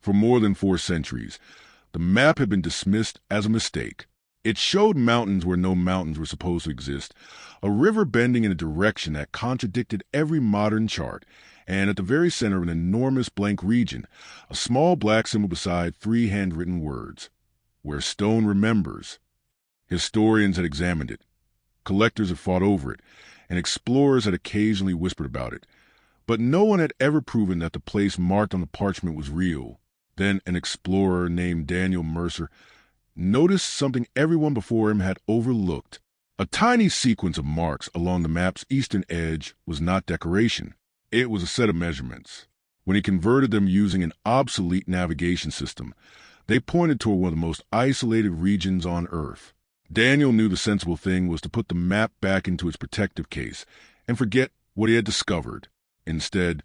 For more than 4 centuries, the map had been dismissed as a mistake. It showed mountains where no mountains were supposed to exist, a river bending in a direction that contradicted every modern chart, and at the very center of an enormous blank region, a small black symbol beside 3 handwritten words, "Where stone remembers." Historians had examined it, collectors had fought over it, and explorers had occasionally whispered about it, but no one had ever proven that the place marked on the parchment was real. Then an explorer named Daniel Mercer noticed something everyone before him had overlooked. A tiny sequence of marks along the map's eastern edge was not decoration. It was a set of measurements. When he converted them using an obsolete navigation system, they pointed toward one of the most isolated regions on Earth. Daniel knew the sensible thing was to put the map back into its protective case and forget what he had discovered. Instead,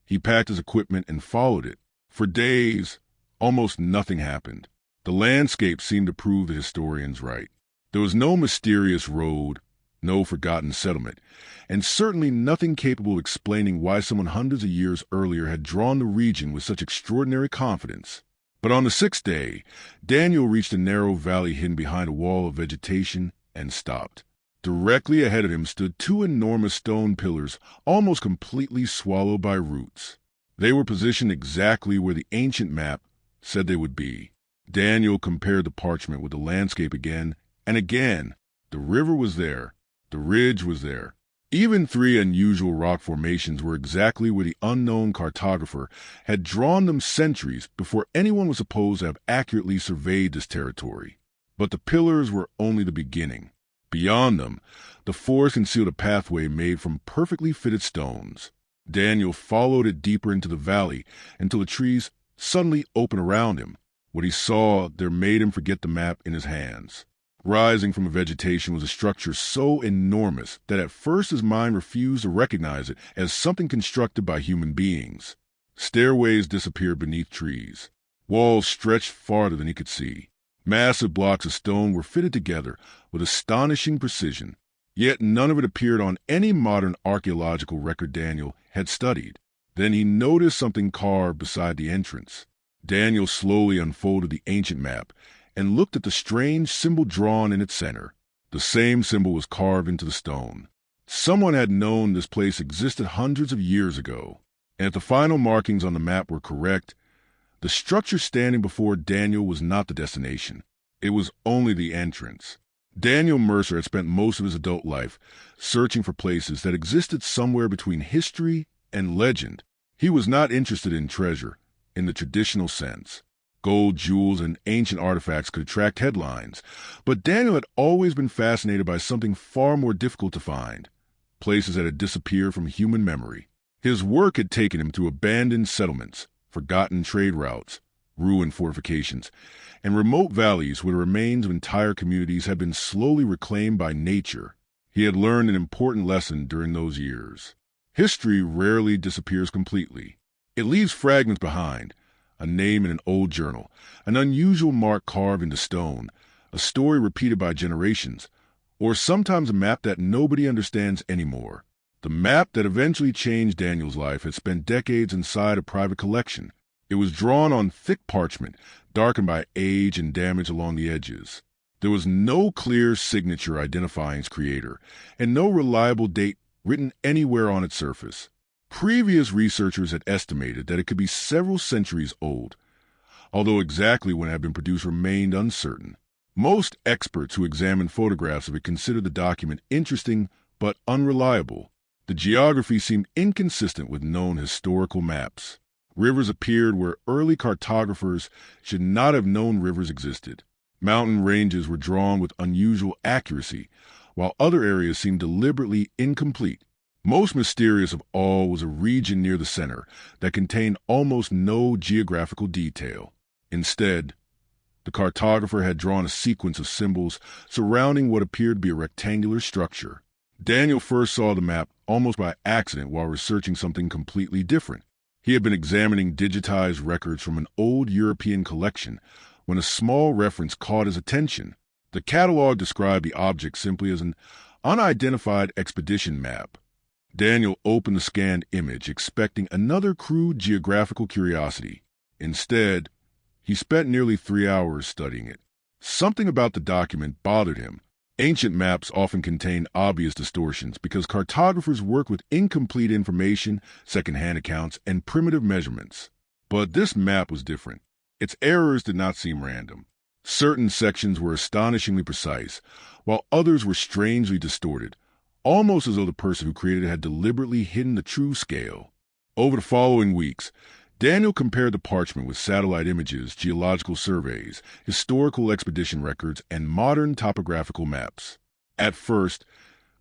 he packed his equipment and followed it. For days, almost nothing happened. The landscape seemed to prove the historians right. There was no mysterious road, no forgotten settlement, and certainly nothing capable of explaining why someone hundreds of years earlier had drawn the region with such extraordinary confidence. But on the 6th day, Daniel reached a narrow valley hidden behind a wall of vegetation and stopped. Directly ahead of him stood 2 enormous stone pillars, almost completely swallowed by roots. They were positioned exactly where the ancient map said they would be. Daniel compared the parchment with the landscape again and again. The river was there. The ridge was there. Even 3 unusual rock formations were exactly where the unknown cartographer had drawn them centuries before anyone was supposed to have accurately surveyed this territory. But the pillars were only the beginning. Beyond them, the forest concealed a pathway made from perfectly fitted stones. Daniel followed it deeper into the valley until the trees suddenly opened around him. What he saw there made him forget the map in his hands. Rising from the vegetation was a structure so enormous that at first his mind refused to recognize it as something constructed by human beings. Stairways disappeared beneath trees. Walls stretched farther than he could see. Massive blocks of stone were fitted together with astonishing precision, yet none of it appeared on any modern archaeological record Daniel had studied. Then he noticed something carved beside the entrance. Daniel slowly unfolded the ancient map and looked at the strange symbol drawn in its center. The same symbol was carved into the stone. Someone had known this place existed hundreds of years ago, and if the final markings on the map were correct, the structure standing before Daniel was not the destination. It was only the entrance. Daniel Mercer had spent most of his adult life searching for places that existed somewhere between history and legend. He was not interested in treasure in the traditional sense. Gold, jewels, and ancient artifacts could attract headlines, but Daniel had always been fascinated by something far more difficult to find, places that had disappeared from human memory. His work had taken him to abandoned settlements, forgotten trade routes, ruined fortifications, and remote valleys where the remains of entire communities had been slowly reclaimed by nature. He had learned an important lesson during those years. History rarely disappears completely. It leaves fragments behind, a name in an old journal, an unusual mark carved into stone, a story repeated by generations, or sometimes a map that nobody understands anymore. The map that eventually changed Daniel's life had spent decades inside a private collection. It was drawn on thick parchment, darkened by age and damage along the edges. There was no clear signature identifying its creator, and no reliable date written anywhere on its surface. Previous researchers had estimated that it could be several centuries old, although exactly when it had been produced remained uncertain. Most experts who examined photographs of it considered the document interesting but unreliable. The geography seemed inconsistent with known historical maps. Rivers appeared where early cartographers should not have known rivers existed. Mountain ranges were drawn with unusual accuracy, while other areas seemed deliberately incomplete. Most mysterious of all was a region near the center that contained almost no geographical detail. Instead, the cartographer had drawn a sequence of symbols surrounding what appeared to be a rectangular structure. Daniel first saw the map almost by accident while researching something completely different. He had been examining digitized records from an old European collection when a small reference caught his attention. The catalog described the object simply as an unidentified expedition map. Daniel opened the scanned image, expecting another crude geographical curiosity. Instead, he spent nearly 3 hours studying it. Something about the document bothered him. Ancient maps often contain obvious distortions because cartographers work with incomplete information, second-hand accounts, and primitive measurements. But this map was different. Its errors did not seem random. Certain sections were astonishingly precise, while others were strangely distorted, almost as though the person who created it had deliberately hidden the true scale. Over the following weeks, Daniel compared the parchment with satellite images, geological surveys, historical expedition records, and modern topographical maps. At first,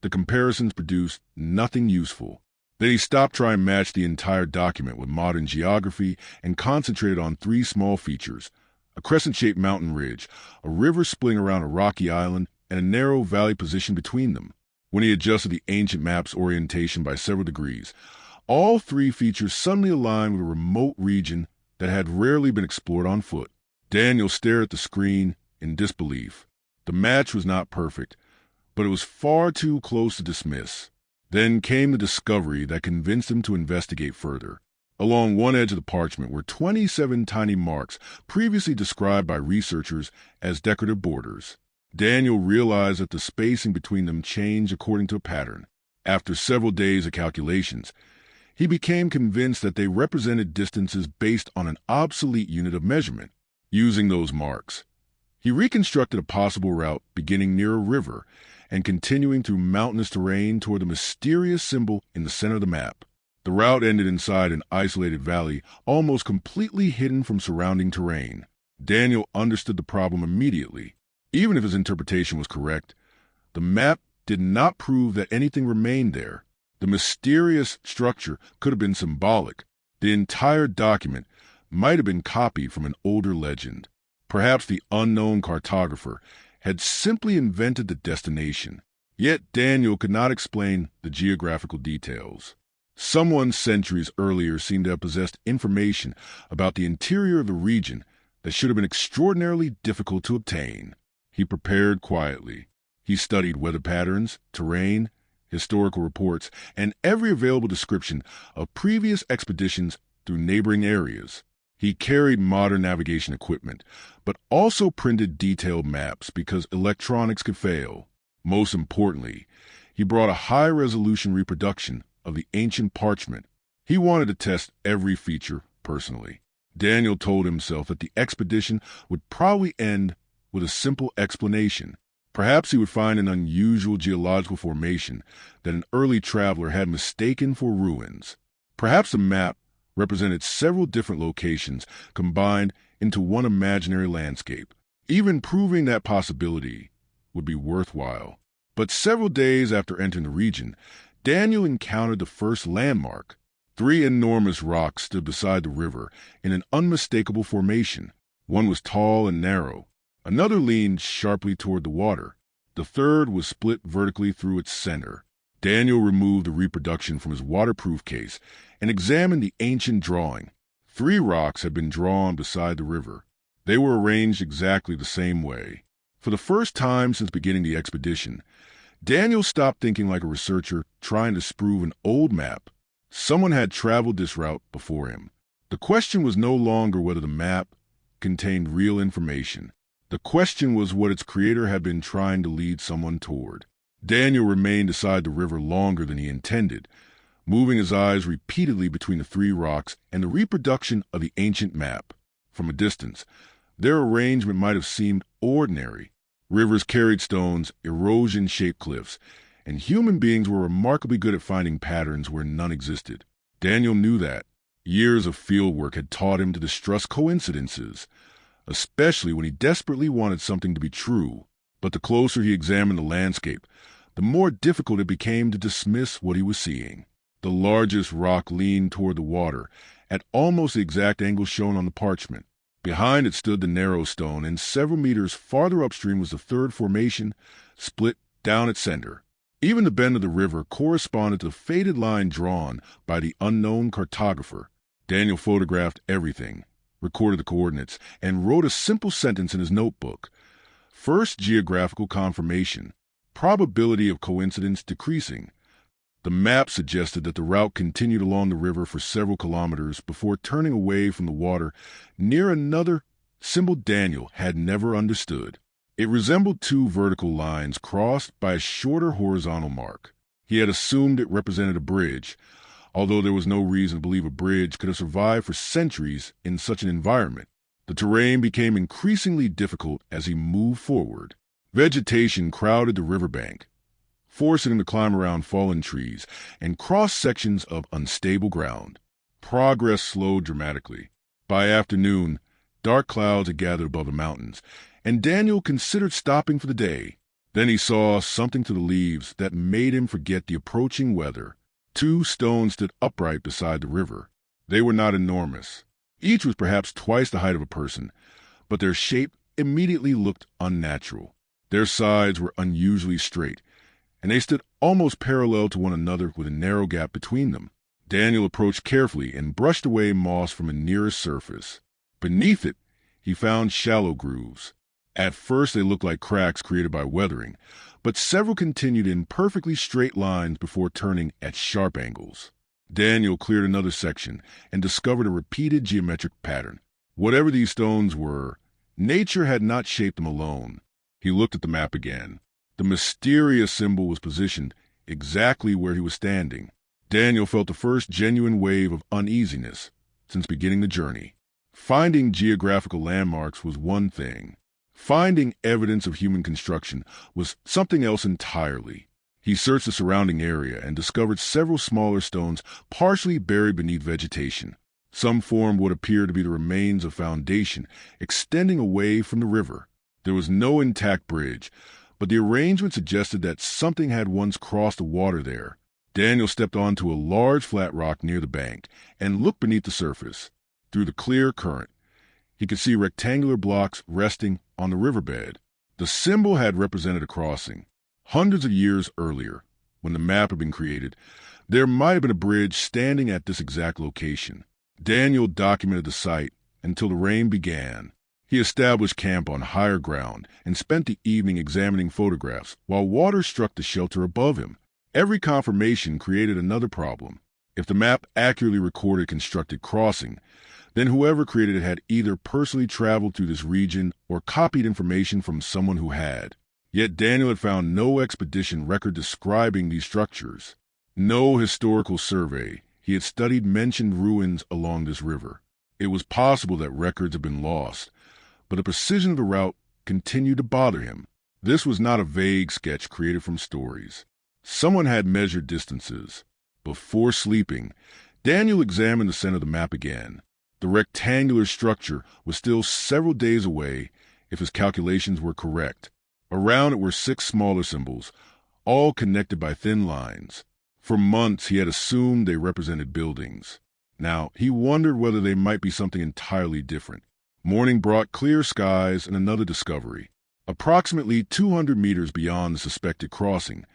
the comparisons produced nothing useful. Then he stopped trying to match the entire document with modern geography and concentrated on 3 small features: a crescent-shaped mountain ridge, a river splitting around a rocky island, and a narrow valley position between them. When he adjusted the ancient map's orientation by several degrees, all 3 features suddenly aligned with a remote region that had rarely been explored on foot. Daniel stared at the screen in disbelief. The match was not perfect, but it was far too close to dismiss. Then came the discovery that convinced him to investigate further. Along one edge of the parchment were 27 tiny marks previously described by researchers as decorative borders. Daniel realized that the spacing between them changed according to a pattern. After several days of calculations, he became convinced that they represented distances based on an obsolete unit of measurement. Using those marks, he reconstructed a possible route beginning near a river and continuing through mountainous terrain toward the mysterious symbol in the center of the map. The route ended inside an isolated valley, almost completely hidden from surrounding terrain. Daniel understood the problem immediately. Even if his interpretation was correct, the map did not prove that anything remained there. The mysterious structure could have been symbolic. The entire document might have been copied from an older legend. Perhaps the unknown cartographer had simply invented the destination. Yet Daniel could not explain the geographical details. Someone centuries earlier seemed to have possessed information about the interior of the region that should have been extraordinarily difficult to obtain. He prepared quietly. He studied weather patterns, terrain, historical reports, and every available description of previous expeditions through neighboring areas. He carried modern navigation equipment, but also printed detailed maps because electronics could fail. Most importantly, he brought a high-resolution reproduction of the ancient parchment. He wanted to test every feature personally. Daniel told himself that the expedition would probably end with a simple explanation. Perhaps he would find an unusual geological formation that an early traveler had mistaken for ruins. Perhaps the map represented several different locations combined into one imaginary landscape. Even proving that possibility would be worthwhile. But several days after entering the region, Daniel encountered the first landmark. 3 enormous rocks stood beside the river in an unmistakable formation. One was tall and narrow. Another leaned sharply toward the water. The third was split vertically through its center. Daniel removed the reproduction from his waterproof case and examined the ancient drawing. 3 rocks had been drawn beside the river. They were arranged exactly the same way. For the first time since beginning the expedition, Daniel stopped thinking like a researcher trying to disprove an old map. Someone had traveled this route before him. The question was no longer whether the map contained real information. The question was what its creator had been trying to lead someone toward. Daniel remained beside the river longer than he intended, moving his eyes repeatedly between the 3 rocks and the reproduction of the ancient map. From a distance, their arrangement might have seemed ordinary. Rivers carried stones, erosion-shaped cliffs, and human beings were remarkably good at finding patterns where none existed. Daniel knew that. Years of field work had taught him to distrust coincidences, especially when he desperately wanted something to be true. But the closer he examined the landscape, the more difficult it became to dismiss what he was seeing. The largest rock leaned toward the water, at almost the exact angle shown on the parchment. Behind it stood the narrow stone, and several meters farther upstream was the third formation, split down its center. Even the bend of the river corresponded to the faded line drawn by the unknown cartographer. Daniel photographed everything, recorded the coordinates, and wrote a simple sentence in his notebook. First geographical confirmation, probability of coincidence decreasing. The map suggested that the route continued along the river for several kilometers before turning away from the water near another symbol Daniel had never understood. It resembled two vertical lines crossed by a shorter horizontal mark. He had assumed it represented a bridge, although there was no reason to believe a bridge could have survived for centuries in such an environment. The terrain became increasingly difficult as he moved forward. Vegetation crowded the riverbank, forcing him to climb around fallen trees and cross sections of unstable ground. Progress slowed dramatically. By afternoon, dark clouds had gathered above the mountains, and Daniel considered stopping for the day. Then he saw something to the leaves that made him forget the approaching weather. Two stones stood upright beside the river. They were not enormous. Each was perhaps twice the height of a person, but their shape immediately looked unnatural. Their sides were unusually straight, and they stood almost parallel to one another with a narrow gap between them. Daniel approached carefully and brushed away moss from a nearest surface. Beneath it, he found shallow grooves. At first they looked like cracks created by weathering, but several continued in perfectly straight lines before turning at sharp angles. Daniel cleared another section and discovered a repeated geometric pattern. Whatever these stones were, nature had not shaped them alone. He looked at the map again. The mysterious symbol was positioned exactly where he was standing. Daniel felt the first genuine wave of uneasiness since beginning the journey. Finding geographical landmarks was one thing. Finding evidence of human construction was something else entirely. He searched the surrounding area and discovered several smaller stones partially buried beneath vegetation. Some formed what appeared to be the remains of foundation extending away from the river. There was no intact bridge, but the arrangement suggested that something had once crossed the water there. Daniel stepped onto a large flat rock near the bank and looked beneath the surface. Through the clear current, he could see rectangular blocks resting on the riverbed. The symbol had represented a crossing. Hundreds of years earlier, when the map had been created, there might have been a bridge standing at this exact location. Daniel documented the site until the rain began. He established camp on higher ground and spent the evening examining photographs while water struck the shelter above him. Every confirmation created another problem. If the map accurately recorded constructed crossing, then whoever created it had either personally traveled through this region or copied information from someone who had. Yet Daniel had found no expedition record describing these structures. No historical survey he had studied mentioned ruins along this river. It was possible that records had been lost, but the precision of the route continued to bother him. This was not a vague sketch created from stories. Someone had measured distances. Before sleeping, Daniel examined the center of the map again. The rectangular structure was still several days away if his calculations were correct. Around it were 6 smaller symbols, all connected by thin lines. For months he had assumed they represented buildings. Now he wondered whether they might be something entirely different. Morning brought clear skies and another discovery. Approximately 200 meters beyond the suspected crossing,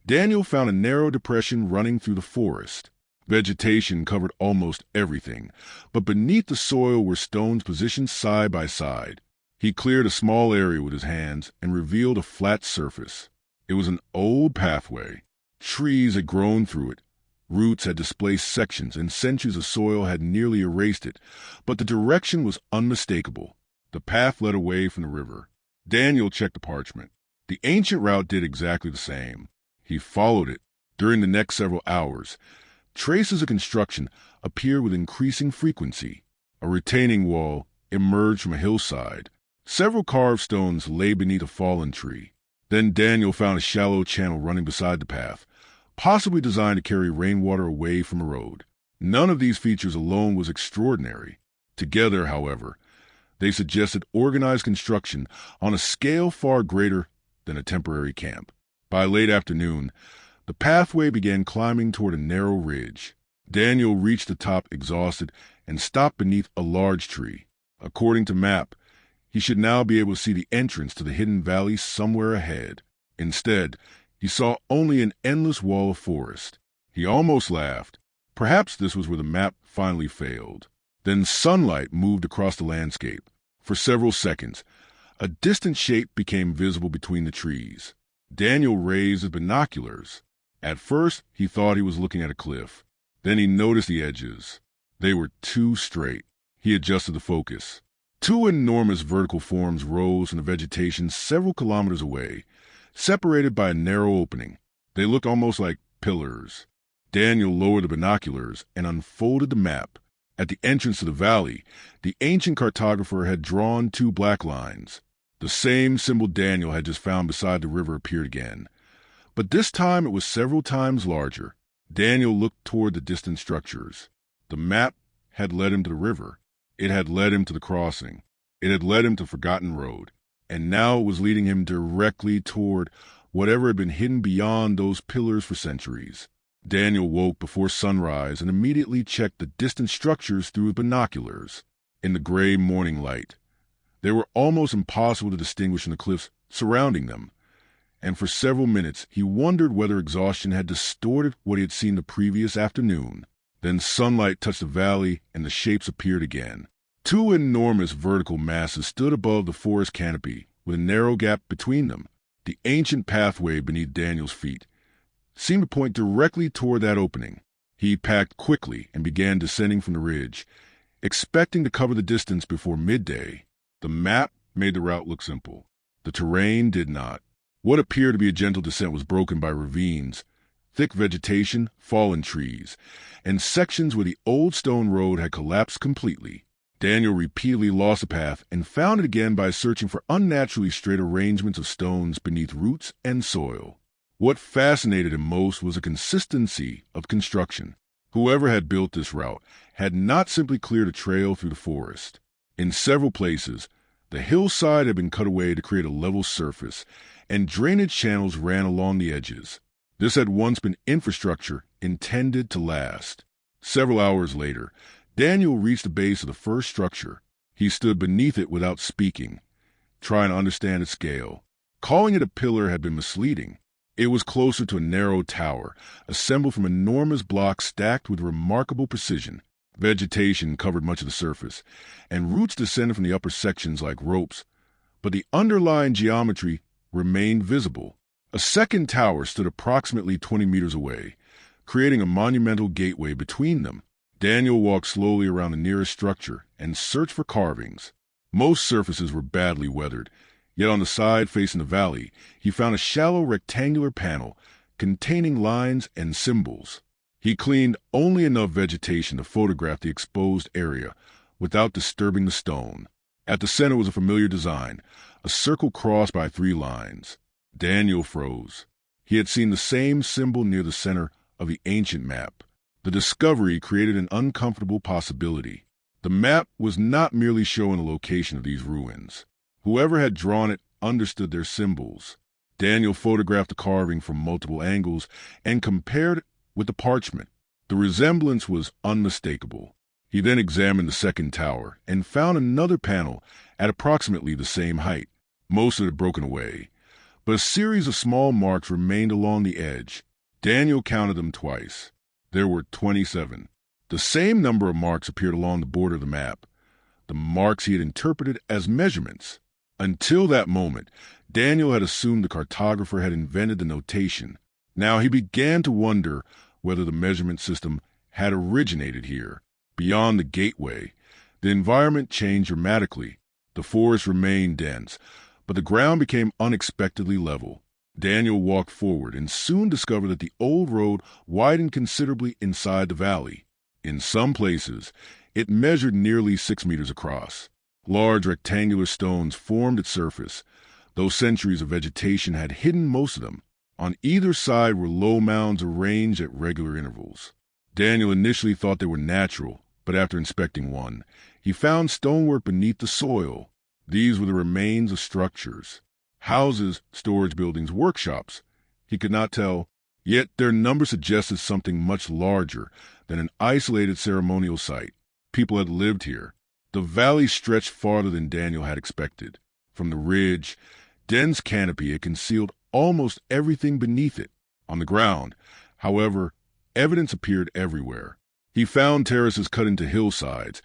Daniel found a narrow depression running through the forest. Vegetation covered almost everything, but beneath the soil were stones positioned side by side. He cleared a small area with his hands and revealed a flat surface. It was an old pathway. Trees had grown through it. Roots had displaced sections, and centuries of soil had nearly erased it, but the direction was unmistakable. The path led away from the river. Daniel checked the parchment. The ancient route did exactly the same. He followed it. During the next several hours, traces of construction appeared with increasing frequency. A retaining wall emerged from a hillside. Several carved stones lay beneath a fallen tree. Then Daniel found a shallow channel running beside the path, possibly designed to carry rainwater away from the road. None of these features alone was extraordinary. Together, however, they suggested organized construction on a scale far greater than a temporary camp. By late afternoon, the pathway began climbing toward a narrow ridge. Daniel reached the top exhausted and stopped beneath a large tree. According to map, he should now be able to see the entrance to the hidden valley somewhere ahead. Instead, he saw only an endless wall of forest. He almost laughed. Perhaps this was where the map finally failed. Then sunlight moved across the landscape. For several seconds, a distant shape became visible between the trees. Daniel raised his binoculars. At first, he thought he was looking at a cliff. Then he noticed the edges. They were too straight. He adjusted the focus. Two enormous vertical forms rose from the vegetation several kilometers away, separated by a narrow opening. They looked almost like pillars. Daniel lowered the binoculars and unfolded the map. At the entrance to the valley, the ancient cartographer had drawn two black lines. The same symbol Daniel had just found beside the river appeared again. But this time it was several times larger. Daniel looked toward the distant structures. The map had led him to the river. It had led him to the crossing. It had led him to Forgotten Road. And now it was leading him directly toward whatever had been hidden beyond those pillars for centuries. Daniel woke before sunrise and immediately checked the distant structures through binoculars. In the gray morning light, they were almost impossible to distinguish from the cliffs surrounding them. And for several minutes he wondered whether exhaustion had distorted what he had seen the previous afternoon. Then sunlight touched the valley and the shapes appeared again. Two enormous vertical masses stood above the forest canopy, with a narrow gap between them. The ancient pathway beneath Daniel's feet seemed to point directly toward that opening. He packed quickly and began descending from the ridge, expecting to cover the distance before midday. The map made the route look simple. The terrain did not. What appeared to be a gentle descent was broken by ravines, thick vegetation, fallen trees, and sections where the old stone road had collapsed completely. Daniel repeatedly lost the path and found it again by searching for unnaturally straight arrangements of stones beneath roots and soil. What fascinated him most was the consistency of construction. Whoever had built this route had not simply cleared a trail through the forest. In several places, the hillside had been cut away to create a level surface, and drainage channels ran along the edges. This had once been infrastructure intended to last. Several hours later, Daniel reached the base of the first structure. He stood beneath it without speaking, trying to understand its scale. Calling it a pillar had been misleading. It was closer to a narrow tower, assembled from enormous blocks stacked with remarkable precision. Vegetation covered much of the surface, and roots descended from the upper sections like ropes, but the underlying geometry remained visible. A second tower stood approximately 20 meters away, creating a monumental gateway between them. Daniel walked slowly around the nearest structure and searched for carvings. Most surfaces were badly weathered, yet on the side facing the valley, he found a shallow rectangular panel containing lines and symbols. He cleaned only enough vegetation to photograph the exposed area without disturbing the stone. At the center was a familiar design, a circle crossed by 3 lines. Daniel froze. He had seen the same symbol near the center of the ancient map. The discovery created an uncomfortable possibility. The map was not merely showing the location of these ruins. Whoever had drawn it understood their symbols. Daniel photographed the carving from multiple angles and compared it with the parchment. The resemblance was unmistakable. He then examined the second tower and found another panel at approximately the same height. Most of it had broken away, but a series of small marks remained along the edge. Daniel counted them twice. There were 27. The same number of marks appeared along the border of the map, the marks he had interpreted as measurements. Until that moment, Daniel had assumed the cartographer had invented the notation. Now he began to wonder whether the measurement system had originated here. Beyond the gateway, the environment changed dramatically. The forest remained dense, but the ground became unexpectedly level. Daniel walked forward and soon discovered that the old road widened considerably inside the valley. In some places, it measured nearly 6 meters across. Large rectangular stones formed its surface, though centuries of vegetation had hidden most of them. On either side were low mounds arranged at regular intervals. Daniel initially thought they were natural, but after inspecting one, he found stonework beneath the soil. These were the remains of structures. Houses, storage buildings, workshops. He could not tell, yet their number suggested something much larger than an isolated ceremonial site. People had lived here. The valley stretched farther than Daniel had expected. From the ridge, dense canopy had concealed almost everything beneath it. On the ground, however, evidence appeared everywhere. He found terraces cut into hillsides,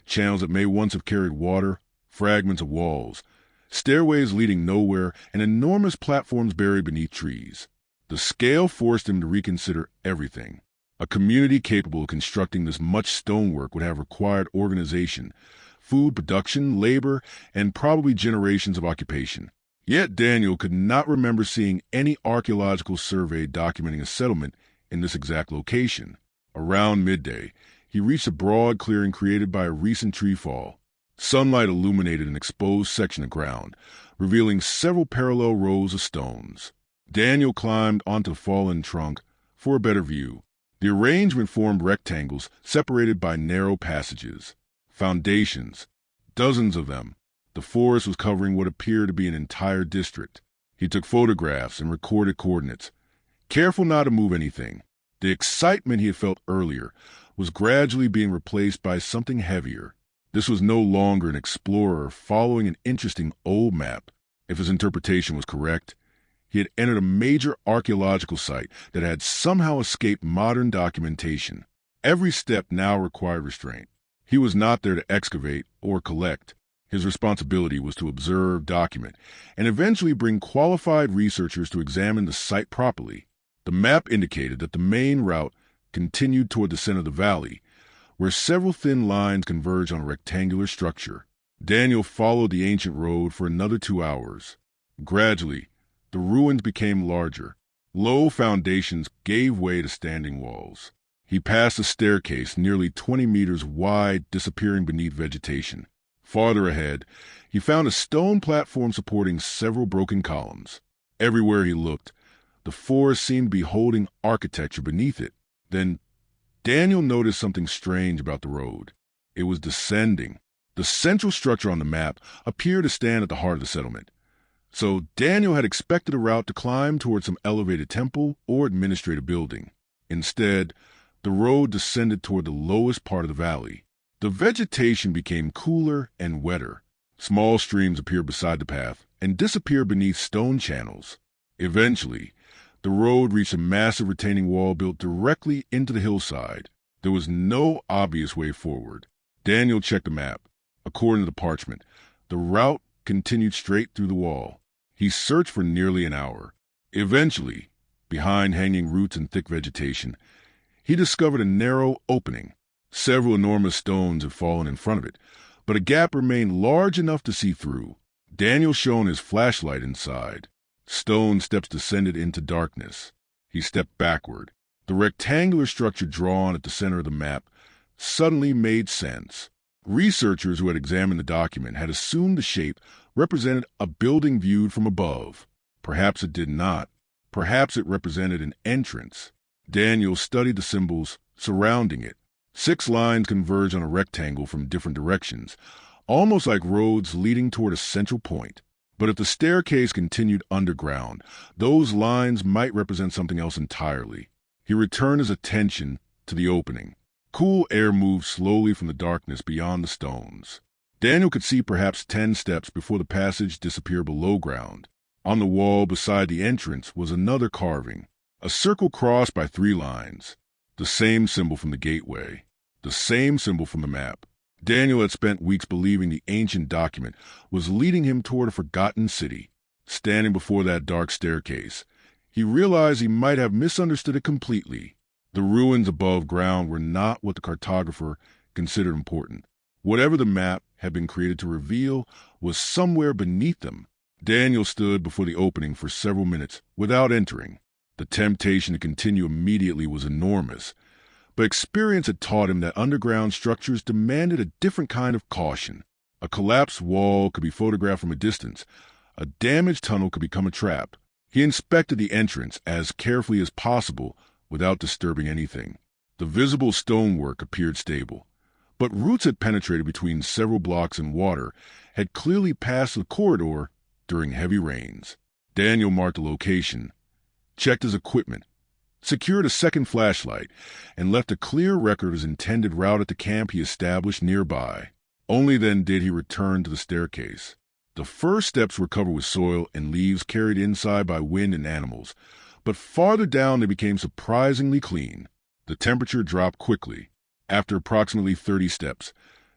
channels that may once have carried water, fragments of walls, stairways leading nowhere, and enormous platforms buried beneath trees. The The scale forced him to reconsider everything. A community capable of constructing this much stonework would have required organization, food production, labor, and probably generations of occupation. Yet Daniel could not remember seeing any archaeological survey documenting a settlement in this exact location. Around midday, he reached a broad clearing created by a recent tree fall. Sunlight illuminated an exposed section of ground, revealing several parallel rows of stones. Daniel climbed onto the fallen trunk for a better view. The arrangement formed rectangles separated by narrow passages. Foundations, dozens of them. The forest was covering what appeared to be an entire district. He took photographs and recorded coordinates, careful not to move anything. The excitement he had felt earlier was gradually being replaced by something heavier. This was no longer an explorer following an interesting old map. If his interpretation was correct, he had entered a major archaeological site that had somehow escaped modern documentation. Every step now required restraint. He was not there to excavate or collect. His responsibility was to observe, document, and eventually bring qualified researchers to examine the site properly. The map indicated that the main route continued toward the center of the valley, where several thin lines converged on a rectangular structure. Daniel followed the ancient road for another 2 hours. Gradually, the ruins became larger. Low foundations gave way to standing walls. He passed a staircase nearly 20 meters wide, disappearing beneath vegetation. Farther ahead, he found a stone platform supporting several broken columns. Everywhere he looked, the forest seemed to be holding architecture beneath it. Then Daniel noticed something strange about the road. It was descending. The central structure on the map appeared to stand at the heart of the settlement. So Daniel had expected a route to climb toward some elevated temple or administrative building. Instead, the road descended toward the lowest part of the valley. The vegetation became cooler and wetter. Small streams appeared beside the path and disappeared beneath stone channels. Eventually, the road reached a massive retaining wall built directly into the hillside. There was no obvious way forward. Daniel checked the map. According to the parchment, the route continued straight through the wall. He searched for nearly an hour. Eventually, behind hanging roots and thick vegetation, he discovered a narrow opening. Several enormous stones had fallen in front of it, but a gap remained large enough to see through. Daniel shone his flashlight inside. Stone steps descended into darkness. He stepped backward. The rectangular structure drawn at the center of the map suddenly made sense. Researchers who had examined the document had assumed the shape represented a building viewed from above. Perhaps it did not. Perhaps it represented an entrance. Daniel studied the symbols surrounding it. 6 lines converged on a rectangle from different directions, almost like roads leading toward a central point. But if the staircase continued underground, those lines might represent something else entirely. He returned his attention to the opening. Cool air moved slowly from the darkness beyond the stones. Daniel could see perhaps 10 steps before the passage disappeared below ground. On the wall beside the entrance was another carving, a circle crossed by 3 lines. The same symbol from the gateway, the same symbol from the map. Daniel had spent weeks believing the ancient document was leading him toward a forgotten city. Standing before that dark staircase, he realized he might have misunderstood it completely. The ruins above ground were not what the cartographer considered important. Whatever the map had been created to reveal was somewhere beneath them. Daniel stood before the opening for several minutes without entering. The temptation to continue immediately was enormous, but experience had taught him that underground structures demanded a different kind of caution. A collapsed wall could be photographed from a distance. A damaged tunnel could become a trap. He inspected the entrance as carefully as possible without disturbing anything. The visible stonework appeared stable, but roots had penetrated between several blocks and water had clearly passed the corridor during heavy rains. Daniel marked the location, checked his equipment, secured a second flashlight, and left a clear record of his intended route at the camp he established nearby. Only then did he return to the staircase. The first steps were covered with soil and leaves carried inside by wind and animals, but farther down they became surprisingly clean. The temperature dropped quickly. After approximately 30 steps,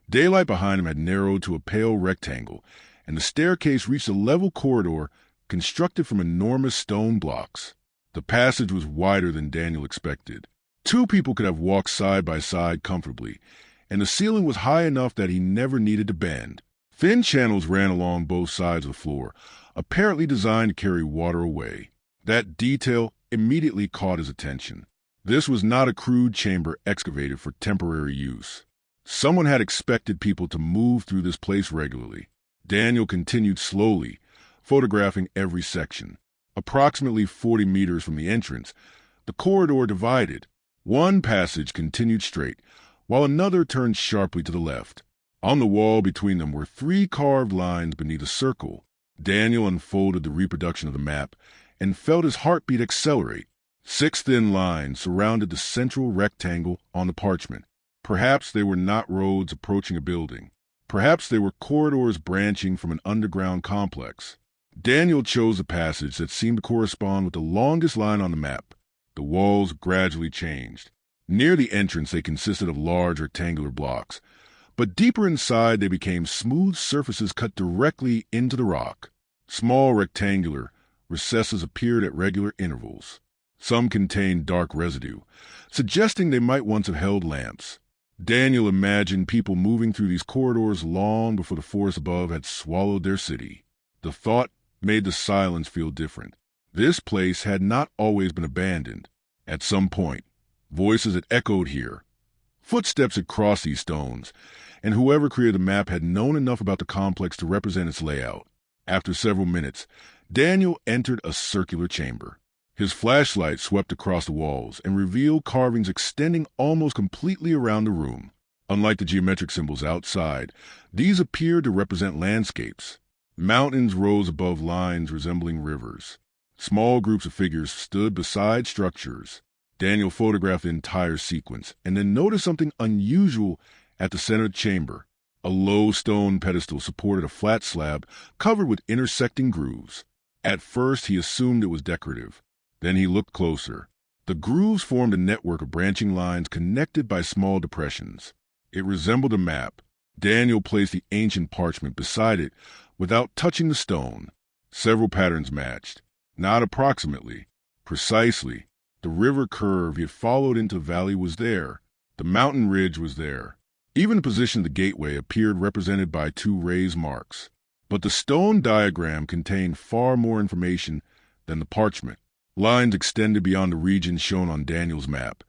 daylight behind him had narrowed to a pale rectangle, and the staircase reached a level corridor constructed from enormous stone blocks. The passage was wider than Daniel expected. 2 people could have walked side by side comfortably, and the ceiling was high enough that he never needed to bend. Thin channels ran along both sides of the floor, apparently designed to carry water away. That detail immediately caught his attention. This was not a crude chamber excavated for temporary use. Someone had expected people to move through this place regularly. Daniel continued slowly, photographing every section. Approximately 40 meters from the entrance, the corridor divided. One passage continued straight, while another turned sharply to the left. On the wall between them were 3 carved lines beneath a circle. Daniel unfolded the reproduction of the map and felt his heartbeat accelerate. 6 thin lines surrounded the central rectangle on the parchment. Perhaps they were not roads approaching a building. Perhaps they were corridors branching from an underground complex. Daniel chose a passage that seemed to correspond with the longest line on the map. The walls gradually changed. Near the entrance, they consisted of large rectangular blocks, but deeper inside they became smooth surfaces cut directly into the rock. Small rectangular recesses appeared at regular intervals. Some contained dark residue, suggesting they might once have held lamps. Daniel imagined people moving through these corridors long before the forest above had swallowed their city. The thought made the silence feel different. This place had not always been abandoned. At some point, voices had echoed here. Footsteps had crossed these stones, and whoever created the map had known enough about the complex to represent its layout. After several minutes, Daniel entered a circular chamber. His flashlight swept across the walls and revealed carvings extending almost completely around the room. Unlike the geometric symbols outside, these appeared to represent landscapes. Mountains rose above lines resembling rivers. Small groups of figures stood beside structures. Daniel photographed the entire sequence and then noticed something unusual at the center of the chamber. A low stone pedestal supported a flat slab covered with intersecting grooves. At first, he assumed it was decorative. Then he looked closer. The grooves formed a network of branching lines connected by small depressions. It resembled a map. Daniel placed the ancient parchment beside it without touching the stone. Several patterns matched. Not approximately, precisely. The river curve he had followed into the valley was there. The mountain ridge was there. Even the position of the gateway appeared represented by 2 raised marks. But the stone diagram contained far more information than the parchment. Lines extended beyond the region shown on Daniel's map,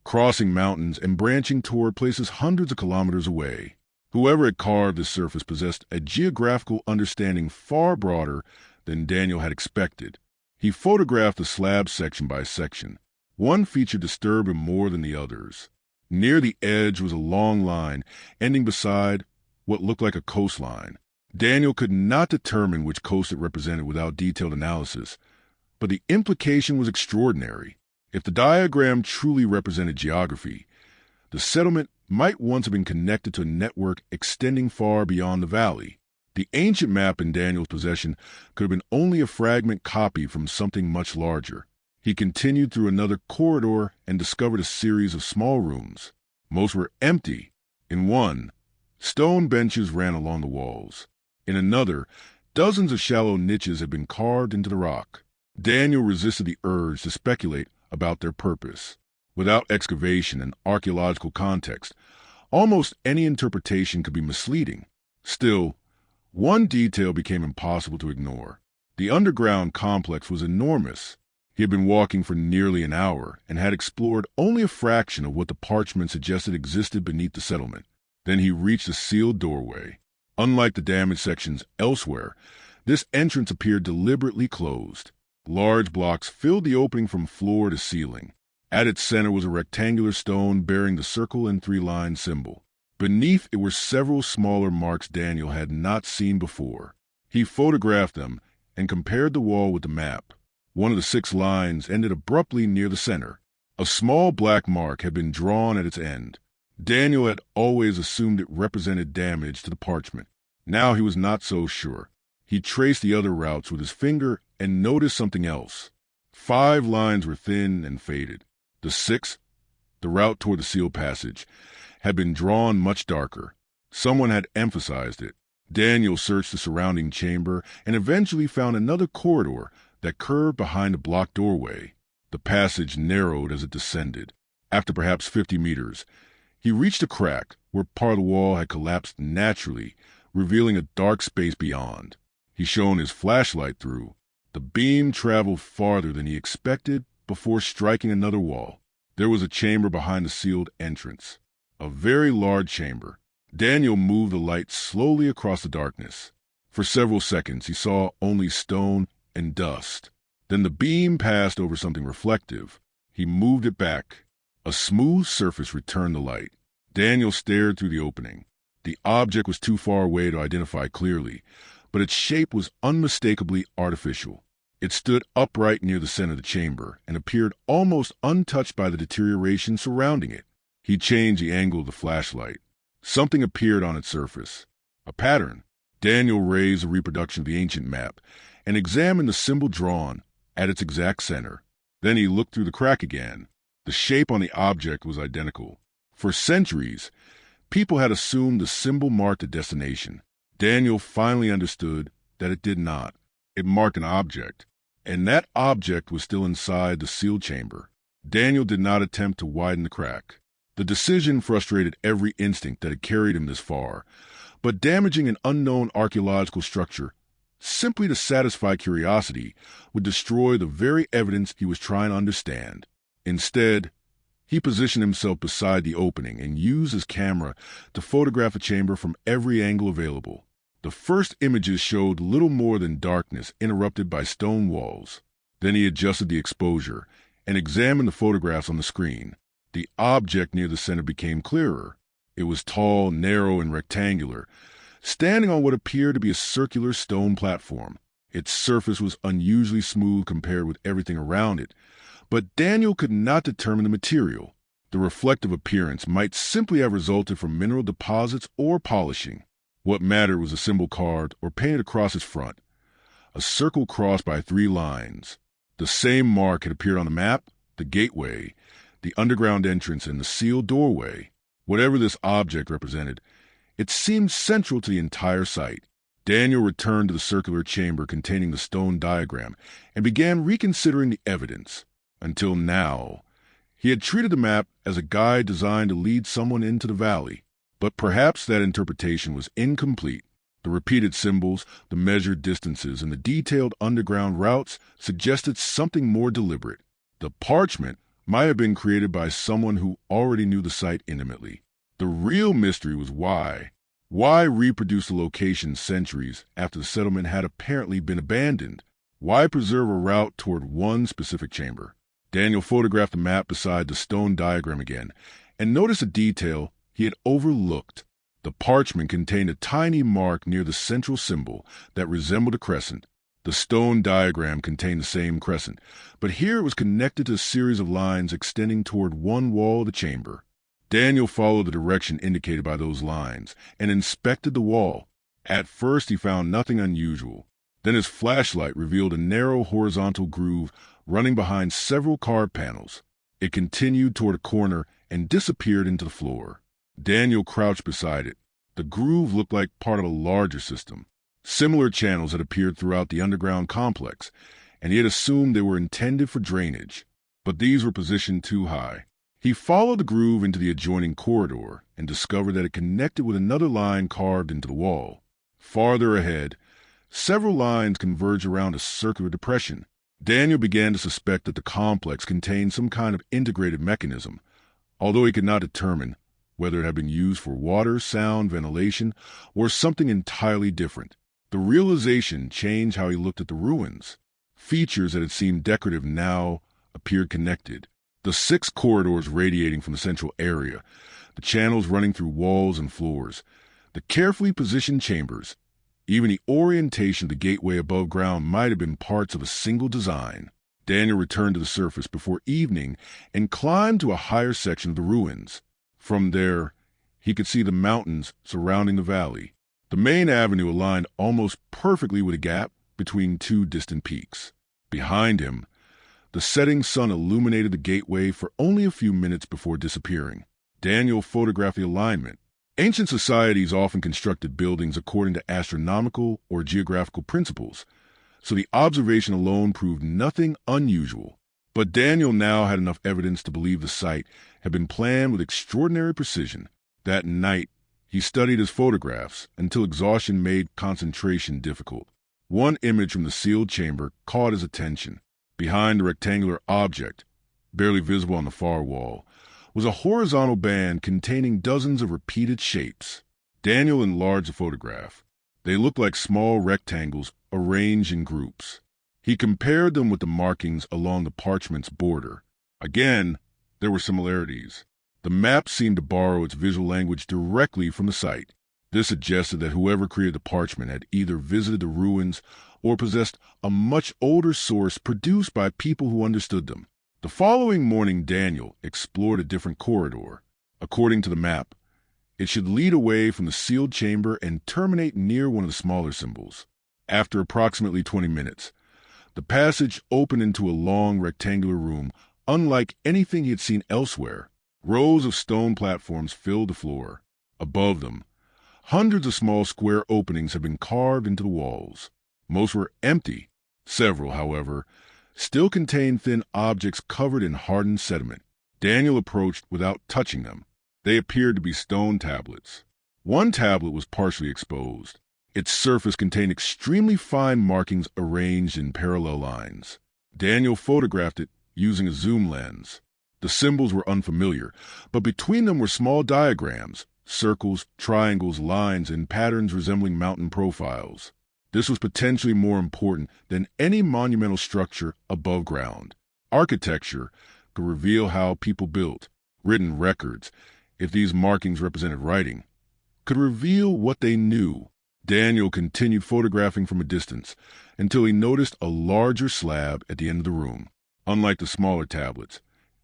crossing mountains and branching toward places hundreds of kilometers away. Whoever had carved this surface possessed a geographical understanding far broader than Daniel had expected. He photographed the slab section by section. One feature disturbed him more than the others. Near the edge was a long line, ending beside what looked like a coastline. Daniel could not determine which coast it represented without detailed analysis, but the implication was extraordinary. If the diagram truly represented geography, the settlement might once have been connected to a network extending far beyond the valley. The ancient map in Daniel's possession could have been only a fragment copy from something much larger. He continued through another corridor and discovered a series of small rooms. Most were empty. In one, stone benches ran along the walls. In another, dozens of shallow niches had been carved into the rock. Daniel resisted the urge to speculate about their purpose. Without excavation and archaeological context, almost any interpretation could be misleading. Still, one detail became impossible to ignore. The underground complex was enormous. He had been walking for nearly an hour and had explored only a fraction of what the parchment suggested existed beneath the settlement. Then he reached a sealed doorway. Unlike the damaged sections elsewhere, this entrance appeared deliberately closed. Large blocks filled the opening from floor to ceiling. At its center was a rectangular stone bearing the circle and 3-line symbol. Beneath it were several smaller marks Daniel had not seen before. He photographed them and compared the wall with the map. One of the 6 lines ended abruptly near the center. A small black mark had been drawn at its end. Daniel had always assumed it represented damage to the parchment. Now he was not so sure. He traced the other routes with his finger and noticed something else. 5 lines were thin and faded. The 6th, the route toward the sealed passage, had been drawn much darker. Someone had emphasized it. Daniel searched the surrounding chamber and eventually found another corridor that curved behind a blocked doorway. The passage narrowed as it descended. After perhaps 50 meters, he reached a crack where part of the wall had collapsed naturally, revealing a dark space beyond. He shone his flashlight through. The beam traveled farther than he expected before striking another wall. There was a chamber behind the sealed entrance. A very large chamber. Daniel moved the light slowly across the darkness. For several seconds, he saw only stone and dust. Then the beam passed over something reflective. He moved it back. A smooth surface returned the light. Daniel stared through the opening. The object was too far away to identify clearly, but its shape was unmistakably artificial. It stood upright near the center of the chamber and appeared almost untouched by the deterioration surrounding it. He changed the angle of the flashlight. Something appeared on its surface. A pattern. Daniel raised a reproduction of the ancient map and examined the symbol drawn at its exact center. Then he looked through the crack again. The shape on the object was identical. For centuries, people had assumed the symbol marked a destination. Daniel finally understood that it did not. It marked an object, and that object was still inside the sealed chamber. Daniel did not attempt to widen the crack. The decision frustrated every instinct that had carried him this far, but damaging an unknown archaeological structure simply to satisfy curiosity would destroy the very evidence he was trying to understand. Instead, he positioned himself beside the opening and used his camera to photograph the chamber from every angle available. The first images showed little more than darkness interrupted by stone walls. Then he adjusted the exposure and examined the photographs on the screen. The object near the center became clearer. It was tall, narrow, and rectangular, standing on what appeared to be a circular stone platform. Its surface was unusually smooth compared with everything around it, but Daniel could not determine the material. The reflective appearance might simply have resulted from mineral deposits or polishing. What mattered was a symbol carved or painted across its front, a circle crossed by 3 lines. The same mark had appeared on the map, the gateway, the underground entrance, and the sealed doorway. Whatever this object represented, it seemed central to the entire site. Daniel returned to the circular chamber containing the stone diagram and began reconsidering the evidence. Until now, he had treated the map as a guide designed to lead someone into the valley. But perhaps that interpretation was incomplete. The repeated symbols, the measured distances, and the detailed underground routes suggested something more deliberate. The parchment might have been created by someone who already knew the site intimately. The real mystery was why. Why reproduce the location centuries after the settlement had apparently been abandoned? Why preserve a route toward one specific chamber? Daniel photographed the map beside the stone diagram again and noticed a detail he had overlooked. The parchment contained a tiny mark near the central symbol that resembled a crescent. The stone diagram contained the same crescent, but here it was connected to a series of lines extending toward one wall of the chamber. Daniel followed the direction indicated by those lines and inspected the wall. At first, he found nothing unusual. Then his flashlight revealed a narrow horizontal groove running behind several carved panels. It continued toward a corner and disappeared into the floor. Daniel crouched beside it. The groove looked like part of a larger system. Similar channels had appeared throughout the underground complex, and he had assumed they were intended for drainage. But these were positioned too high. He followed the groove into the adjoining corridor and discovered that it connected with another line carved into the wall. Farther ahead, several lines converged around a circular depression. Daniel began to suspect that the complex contained some kind of integrated mechanism, although he could not determine whether it had been used for water, sound, ventilation, or something entirely different. The realization changed how he looked at the ruins. Features that had seemed decorative now appeared connected. The 6 corridors radiating from the central area, the channels running through walls and floors, the carefully positioned chambers, even the orientation of the gateway above ground might have been parts of a single design. Daniel returned to the surface before evening and climbed to a higher section of the ruins. From there, he could see the mountains surrounding the valley. The main avenue aligned almost perfectly with a gap between 2 distant peaks. Behind him, the setting sun illuminated the gateway for only a few minutes before disappearing. Daniel photographed the alignment. Ancient societies often constructed buildings according to astronomical or geographical principles, so the observation alone proved nothing unusual. But Daniel now had enough evidence to believe the site had been planned with extraordinary precision. That night, he studied his photographs until exhaustion made concentration difficult. One image from the sealed chamber caught his attention. Behind the rectangular object, barely visible on the far wall, was a horizontal band containing dozens of repeated shapes. Daniel enlarged the photograph. They looked like small rectangles arranged in groups. He compared them with the markings along the parchment's border. Again, there were similarities. The map seemed to borrow its visual language directly from the site. This suggested that whoever created the parchment had either visited the ruins or possessed a much older source produced by people who understood them. The following morning, Daniel explored a different corridor. According to the map, it should lead away from the sealed chamber and terminate near one of the smaller symbols. After approximately 20 minutes, the passage opened into a long rectangular room unlike anything he had seen elsewhere. Rows of stone platforms filled the floor. Above them, hundreds of small square openings had been carved into the walls. Most were empty. Several, however, still contained thin objects covered in hardened sediment. Daniel approached without touching them. They appeared to be stone tablets. One tablet was partially exposed. Its surface contained extremely fine markings arranged in parallel lines. Daniel photographed it using a zoom lens. The symbols were unfamiliar, but between them were small diagrams, circles, triangles, lines, and patterns resembling mountain profiles. This was potentially more important than any monumental structure above ground. Architecture could reveal how people built. Written records, if these markings represented writing, could reveal what they knew. Daniel continued photographing from a distance until he noticed a larger slab at the end of the room. Unlike the smaller tablets,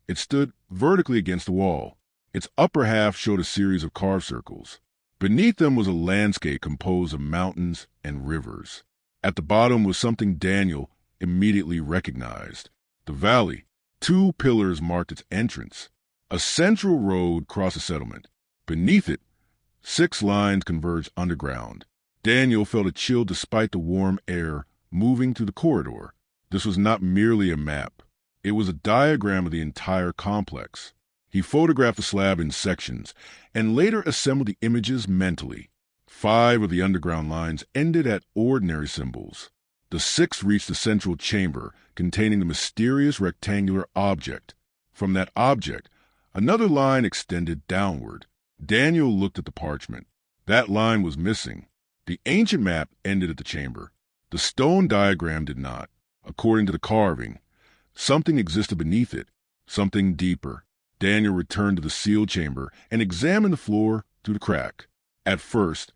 it stood vertically against the wall. Its upper half showed a series of carved circles. Beneath them was a landscape composed of mountains and rivers. At the bottom was something Daniel immediately recognized. The valley. 2 pillars marked its entrance. A central road crossed the settlement. Beneath it, 6 lines converged underground. Daniel felt a chill despite the warm air moving through the corridor. This was not merely a map. It was a diagram of the entire complex. He photographed the slab in sections and later assembled the images mentally. 5 of the underground lines ended at ordinary symbols. The 6th reached the central chamber containing the mysterious rectangular object. From that object, another line extended downward. Daniel looked at the parchment. That line was missing. The ancient map ended at the chamber. The stone diagram did not. According to the carving, something existed beneath it, something deeper. Daniel returned to the sealed chamber and examined the floor through the crack. At first,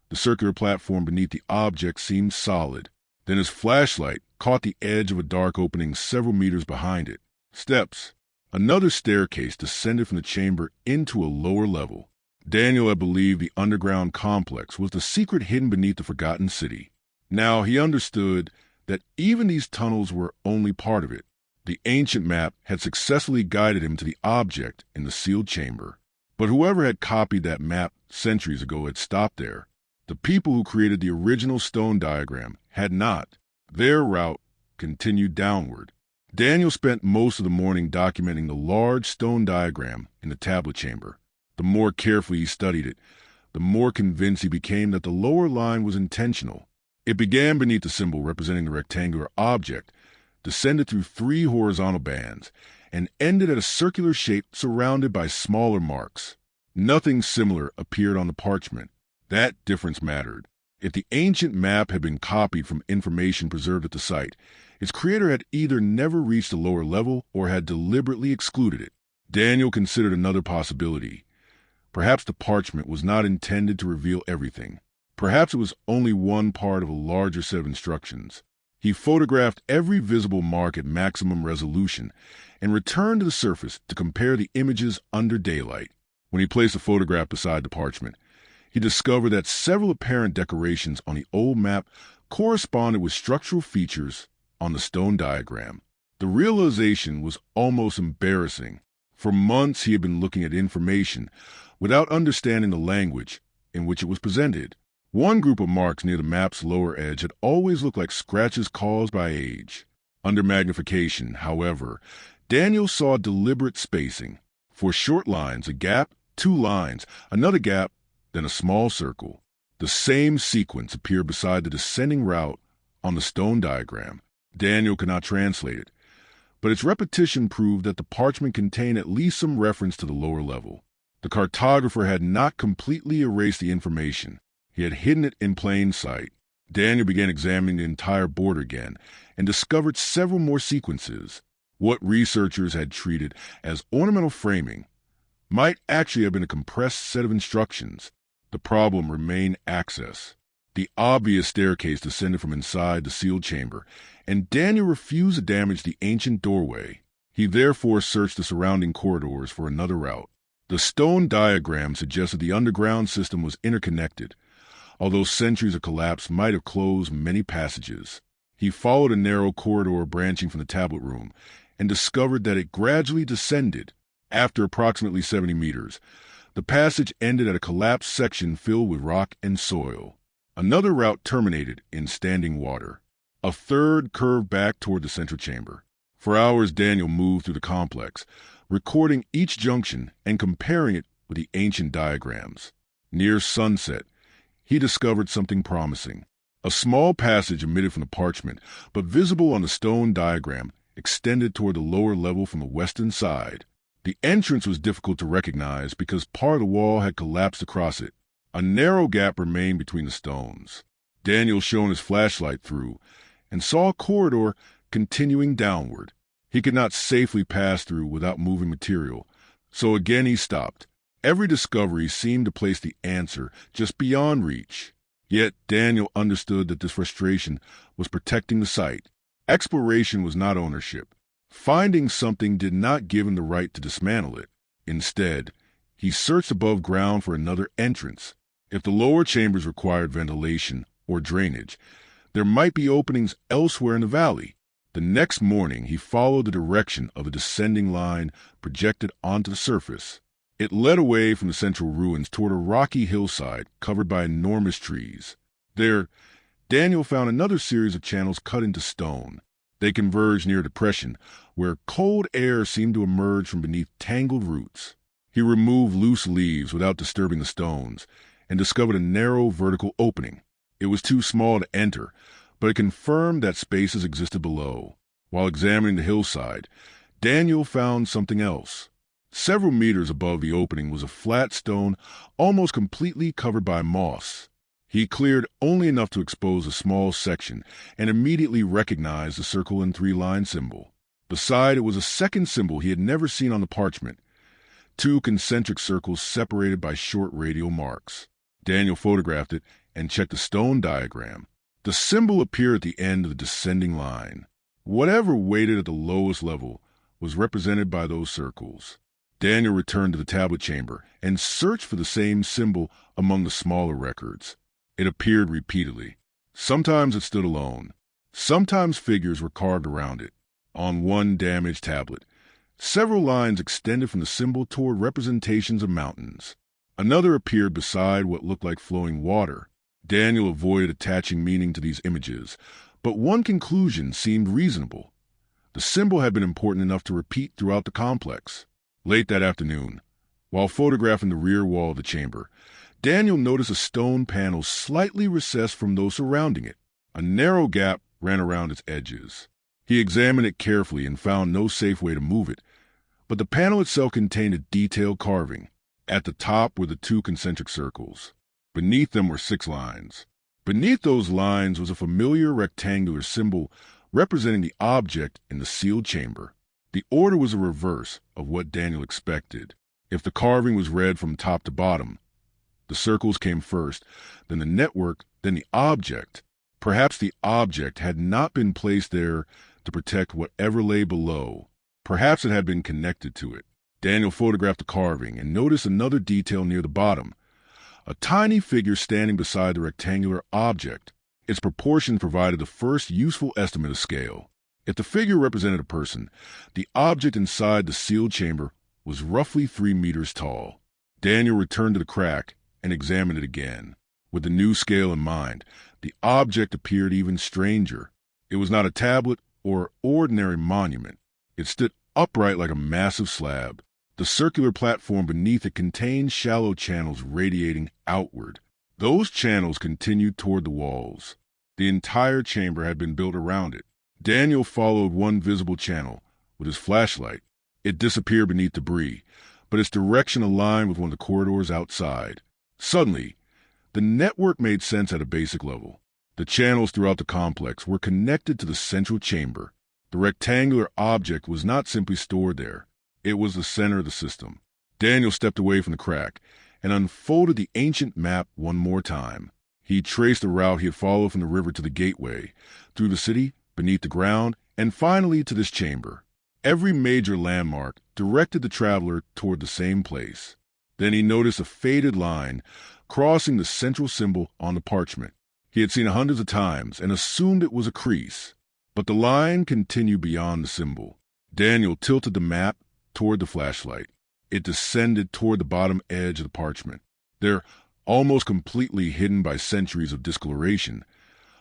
the circular platform beneath the object seemed solid. Then his flashlight caught the edge of a dark opening several meters behind it. Steps. Another staircase descended from the chamber into a lower level. Daniel had believed the underground complex was the secret hidden beneath the forgotten city. Now he understood that even these tunnels were only part of it. The ancient map had successfully guided him to the object in the sealed chamber. But whoever had copied that map centuries ago had stopped there. The people who created the original stone diagram had not. Their route continued downward. Daniel spent most of the morning documenting the large stone diagram in the tablet chamber. The more carefully he studied it, the more convinced he became that the lower line was intentional. It began beneath the symbol representing the rectangular object, descended through 3 horizontal bands, and ended at a circular shape surrounded by smaller marks. Nothing similar appeared on the parchment. That difference mattered. If the ancient map had been copied from information preserved at the site, its creator had either never reached the lower level or had deliberately excluded it. Daniel considered another possibility. Perhaps the parchment was not intended to reveal everything. Perhaps it was only one part of a larger set of instructions. He photographed every visible mark at maximum resolution and returned to the surface to compare the images under daylight. When he placed the photograph beside the parchment, he discovered that several apparent decorations on the old map corresponded with structural features on the stone diagram. The realization was almost embarrassing. For months he had been looking at information without understanding the language in which it was presented. One group of marks near the map's lower edge had always looked like scratches caused by age. Under magnification, however, Daniel saw deliberate spacing. For short lines, a gap, two lines, another gap, then a small circle. The same sequence appeared beside the descending route on the stone diagram. Daniel could not translate it, but its repetition proved that the parchment contained at least some reference to the lower level. The cartographer had not completely erased the information. He had hidden it in plain sight. Daniel began examining the entire board again and discovered several more sequences. What researchers had treated as ornamental framing might actually have been a compressed set of instructions. The problem remained access. The obvious staircase descended from inside the sealed chamber, and Daniel refused to damage the ancient doorway. He therefore searched the surrounding corridors for another route. The stone diagram suggested the underground system was interconnected, although centuries of collapse might have closed many passages. He followed a narrow corridor branching from the tablet room and discovered that it gradually descended. After approximately 70 meters, the passage ended at a collapsed section filled with rock and soil. Another route terminated in standing water. A third curved back toward the central chamber. For hours, Daniel moved through the complex, recording each junction and comparing it with the ancient diagrams. Near sunset, he discovered something promising. A small passage emitted from the parchment, but visible on the stone diagram, extended toward the lower level from the western side. The entrance was difficult to recognize because part of the wall had collapsed across it. A narrow gap remained between the stones. Daniel shone his flashlight through and saw a corridor continuing downward. He could not safely pass through without moving material, so again he stopped. Every discovery seemed to place the answer just beyond reach. Yet Daniel understood that this frustration was protecting the site. Exploration was not ownership. Finding something did not give him the right to dismantle it. Instead, he searched above ground for another entrance. If the lower chambers required ventilation or drainage, there might be openings elsewhere in the valley. The next morning, he followed the direction of a descending line projected onto the surface. It led away from the central ruins toward a rocky hillside covered by enormous trees. There, Daniel found another series of channels cut into stone. They converged near a depression, where cold air seemed to emerge from beneath tangled roots. He removed loose leaves without disturbing the stones, and discovered a narrow vertical opening. It was too small to enter, but it confirmed that spaces existed below. While examining the hillside, Daniel found something else. Several meters above the opening was a flat stone almost completely covered by moss. He cleared only enough to expose a small section and immediately recognized the circle and three-line symbol. Beside it was a second symbol he had never seen on the parchment, two concentric circles separated by short radial marks. Daniel photographed it and checked the stone diagram. The symbol appeared at the end of the descending line. Whatever waited at the lowest level was represented by those circles. Daniel returned to the tablet chamber and searched for the same symbol among the smaller records. It appeared repeatedly. Sometimes it stood alone. Sometimes figures were carved around it. On one damaged tablet, several lines extended from the symbol toward representations of mountains. Another appeared beside what looked like flowing water. Daniel avoided attaching meaning to these images, but one conclusion seemed reasonable. The symbol had been important enough to repeat throughout the complex. Late that afternoon, while photographing the rear wall of the chamber, Daniel noticed a stone panel slightly recessed from those surrounding it. A narrow gap ran around its edges. He examined it carefully and found no safe way to move it, but the panel itself contained a detailed carving. At the top were the two concentric circles. Beneath them were 6 lines. Beneath those lines was a familiar rectangular symbol representing the object in the sealed chamber. The order was a reverse of what Daniel expected. If the carving was read from top to bottom, the circles came first, then the network, then the object. Perhaps the object had not been placed there to protect whatever lay below. Perhaps it had been connected to it. Daniel photographed the carving and noticed another detail near the bottom. A tiny figure standing beside the rectangular object. Its proportion provided the first useful estimate of scale. If the figure represented a person, the object inside the sealed chamber was roughly 3 meters tall. Daniel returned to the crack and examined it again. With the new scale in mind, the object appeared even stranger. It was not a tablet or ordinary monument. It stood upright like a massive slab. The circular platform beneath it contained shallow channels radiating outward. Those channels continued toward the walls. The entire chamber had been built around it. Daniel followed one visible channel with his flashlight. It disappeared beneath debris, but its direction aligned with one of the corridors outside. Suddenly, the network made sense at a basic level. The channels throughout the complex were connected to the central chamber. The rectangular object was not simply stored there. It was the center of the system. Daniel stepped away from the crack and unfolded the ancient map one more time. He traced the route he had followed from the river to the gateway, through the city, beneath the ground, and finally to this chamber. Every major landmark directed the traveler toward the same place. Then he noticed a faded line crossing the central symbol on the parchment. He had seen it hundreds of times and assumed it was a crease, but the line continued beyond the symbol. Daniel tilted the map toward the flashlight. It descended toward the bottom edge of the parchment. There, almost completely hidden by centuries of discoloration,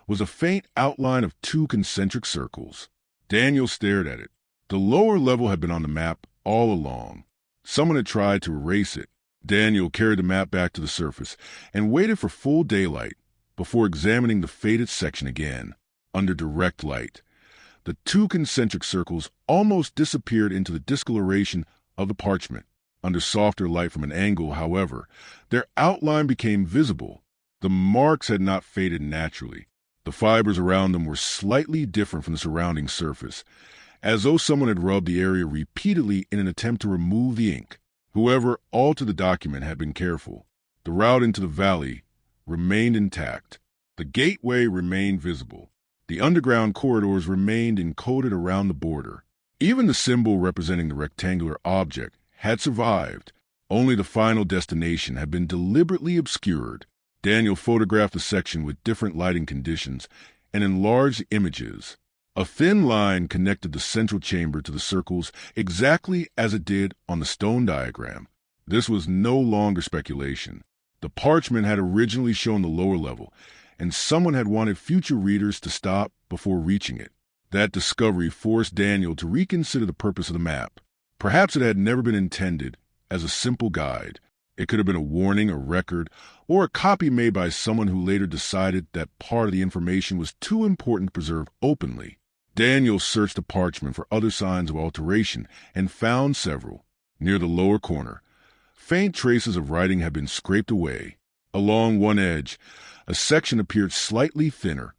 was a faint outline of two concentric circles. Daniel stared at it. The lower level had been on the map all along. Someone had tried to erase it. Daniel carried the map back to the surface and waited for full daylight before examining the faded section again. Under direct light, the two concentric circles almost disappeared into the discoloration of the parchment. Under softer light from an angle, however, their outline became visible. The marks had not faded naturally. The fibers around them were slightly different from the surrounding surface, as though someone had rubbed the area repeatedly in an attempt to remove the ink. Whoever altered the document had been careful. The route into the valley remained intact. The gateway remained visible. The underground corridors remained encoded around the border. Even the symbol representing the rectangular object had survived. Only the final destination had been deliberately obscured. Daniel photographed the section with different lighting conditions and enlarged images. A thin line connected the central chamber to the circles exactly as it did on the stone diagram. This was no longer speculation. The parchment had originally shown the lower level, and someone had wanted future readers to stop before reaching it. That discovery forced Daniel to reconsider the purpose of the map. Perhaps it had never been intended as a simple guide. It could have been a warning, a record, or a copy made by someone who later decided that part of the information was too important to preserve openly. Daniel searched the parchment for other signs of alteration and found several. Near the lower corner, faint traces of writing had been scraped away. Along one edge, a section appeared slightly thinner,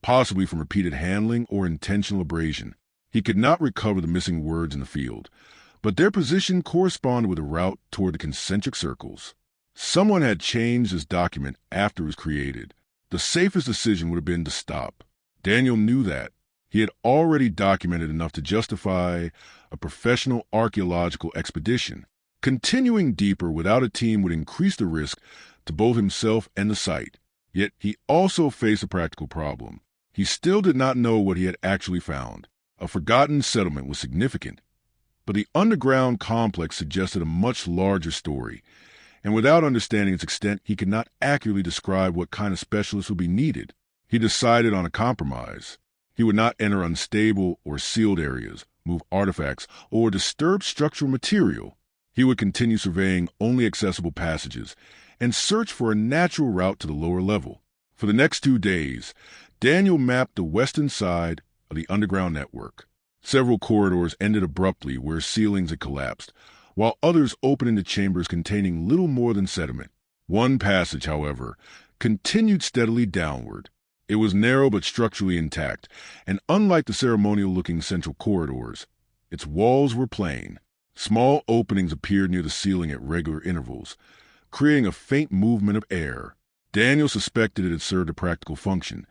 possibly from repeated handling or intentional abrasion. He could not recover the missing words in the field, but their position corresponded with the route toward the concentric circles. Someone had changed this document after it was created. The safest decision would have been to stop. Daniel knew that. He had already documented enough to justify a professional archaeological expedition. Continuing deeper without a team would increase the risk to both himself and the site. Yet he also faced a practical problem. He still did not know what he had actually found. A forgotten settlement was significant, but the underground complex suggested a much larger story, and without understanding its extent, he could not accurately describe what kind of specialists would be needed. He decided on a compromise. He would not enter unstable or sealed areas, move artifacts, or disturb structural material. He would continue surveying only accessible passages and search for a natural route to the lower level. For the next 2 days, Daniel mapped the western side of the underground network. Several corridors ended abruptly where ceilings had collapsed, while others opened into chambers containing little more than sediment. One passage, however, continued steadily downward. It was narrow but structurally intact, and unlike the ceremonial-looking central corridors, its walls were plain. Small openings appeared near the ceiling at regular intervals, creating a faint movement of air. Daniel suspected it had served a practical function,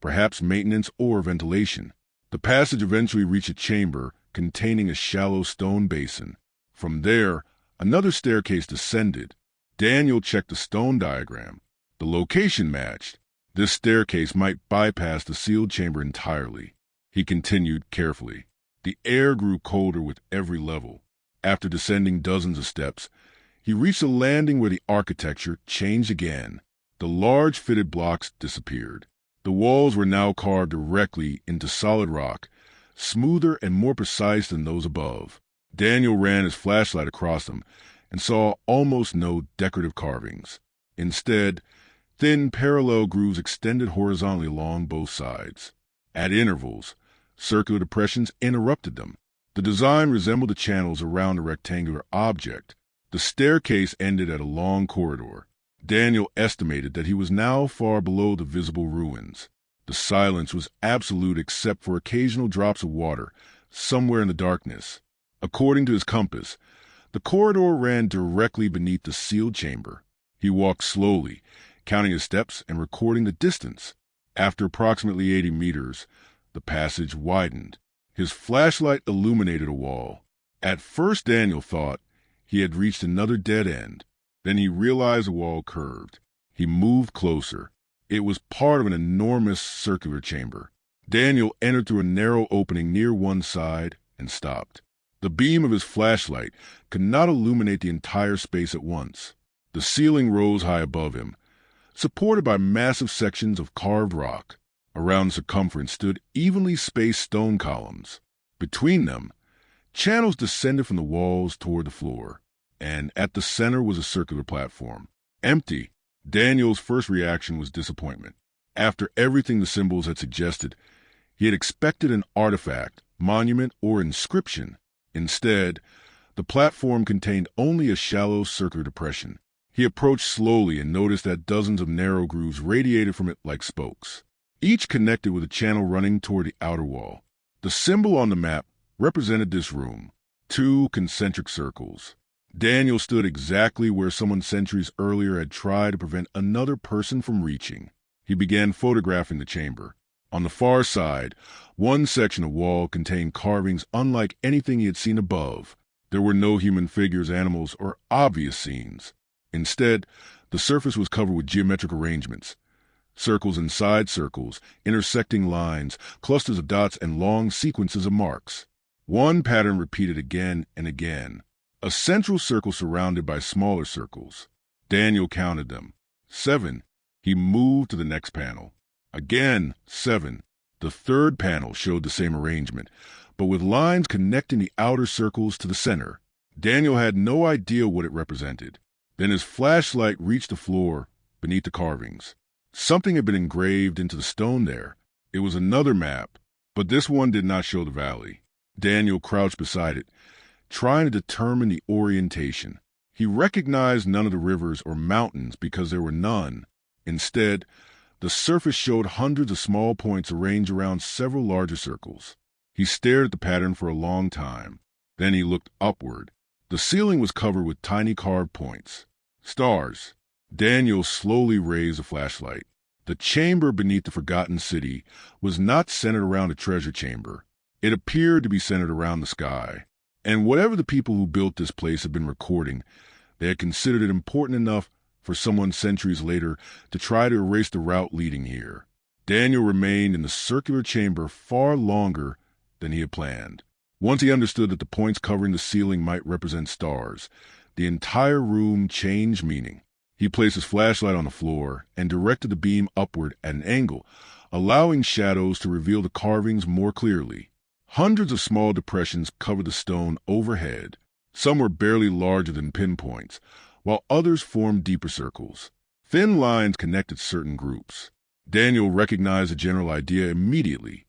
perhaps maintenance or ventilation. The passage eventually reached a chamber containing a shallow stone basin. From there, another staircase descended. Daniel checked the stone diagram. The location matched. This staircase might bypass the sealed chamber entirely. He continued carefully. The air grew colder with every level. After descending dozens of steps, he reached a landing where the architecture changed again. The large fitted blocks disappeared. The walls were now carved directly into solid rock, smoother and more precise than those above. Daniel ran his flashlight across them and saw almost no decorative carvings. Instead, thin parallel grooves extended horizontally along both sides. At intervals, circular depressions interrupted them. The design resembled the channels around a rectangular object. The staircase ended at a long corridor. Daniel estimated that he was now far below the visible ruins. The silence was absolute except for occasional drops of water somewhere in the darkness. According to his compass, the corridor ran directly beneath the sealed chamber. He walked slowly, counting his steps and recording the distance. After approximately 80 meters, the passage widened. His flashlight illuminated a wall. At first, Daniel thought he had reached another dead end. Then he realized the wall curved. He moved closer. It was part of an enormous circular chamber. Daniel entered through a narrow opening near one side and stopped. The beam of his flashlight could not illuminate the entire space at once. The ceiling rose high above him, supported by massive sections of carved rock. Around the circumference stood evenly spaced stone columns. Between them, channels descended from the walls toward the floor, and at the center was a circular platform. Empty. Daniel's first reaction was disappointment. After everything the symbols had suggested, he had expected an artifact, monument, or inscription. Instead, the platform contained only a shallow circular depression. He approached slowly and noticed that dozens of narrow grooves radiated from it like spokes, each connected with a channel running toward the outer wall. The symbol on the map represented this room, 2 concentric circles. Daniel stood exactly where someone centuries earlier had tried to prevent another person from reaching. He began photographing the chamber. On the far side, one section of wall contained carvings unlike anything he had seen above. There were no human figures, animals, or obvious scenes. Instead, the surface was covered with geometric arrangements. Circles inside circles, intersecting lines, clusters of dots, and long sequences of marks. One pattern repeated again and again. A central circle surrounded by smaller circles. Daniel counted them. 7. He moved to the next panel. Again, 7. The third panel showed the same arrangement, but with lines connecting the outer circles to the center. Daniel had no idea what it represented. Then his flashlight reached the floor beneath the carvings. Something had been engraved into the stone there. It was another map, but this one did not show the valley. Daniel crouched beside it, trying to determine the orientation. He recognized none of the rivers or mountains because there were none. Instead, the surface showed hundreds of small points arranged around several larger circles. He stared at the pattern for a long time. Then he looked upward. The ceiling was covered with tiny carved points. Stars. Daniel slowly raised the flashlight. The chamber beneath the forgotten city was not centered around a treasure chamber. It appeared to be centered around the sky. And whatever the people who built this place had been recording, they had considered it important enough for someone centuries later to try to erase the route leading here. Daniel remained in the circular chamber far longer than he had planned. Once he understood that the points covering the ceiling might represent stars, the entire room changed meaning. He placed his flashlight on the floor and directed the beam upward at an angle, allowing shadows to reveal the carvings more clearly. Hundreds of small depressions covered the stone overhead. Some were barely larger than pinpoints, while others formed deeper circles. Thin lines connected certain groups. Daniel recognized the general idea immediately.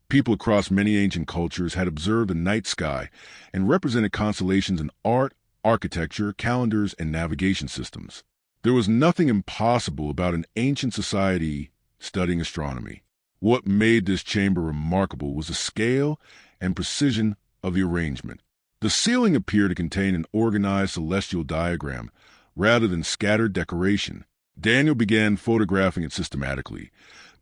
People across many ancient cultures had observed the night sky and represented constellations in art, architecture, calendars, and navigation systems. There was nothing impossible about an ancient society studying astronomy. What made this chamber remarkable was the scale and precision of the arrangement. The ceiling appeared to contain an organized celestial diagram rather than scattered decoration. Daniel began photographing it systematically,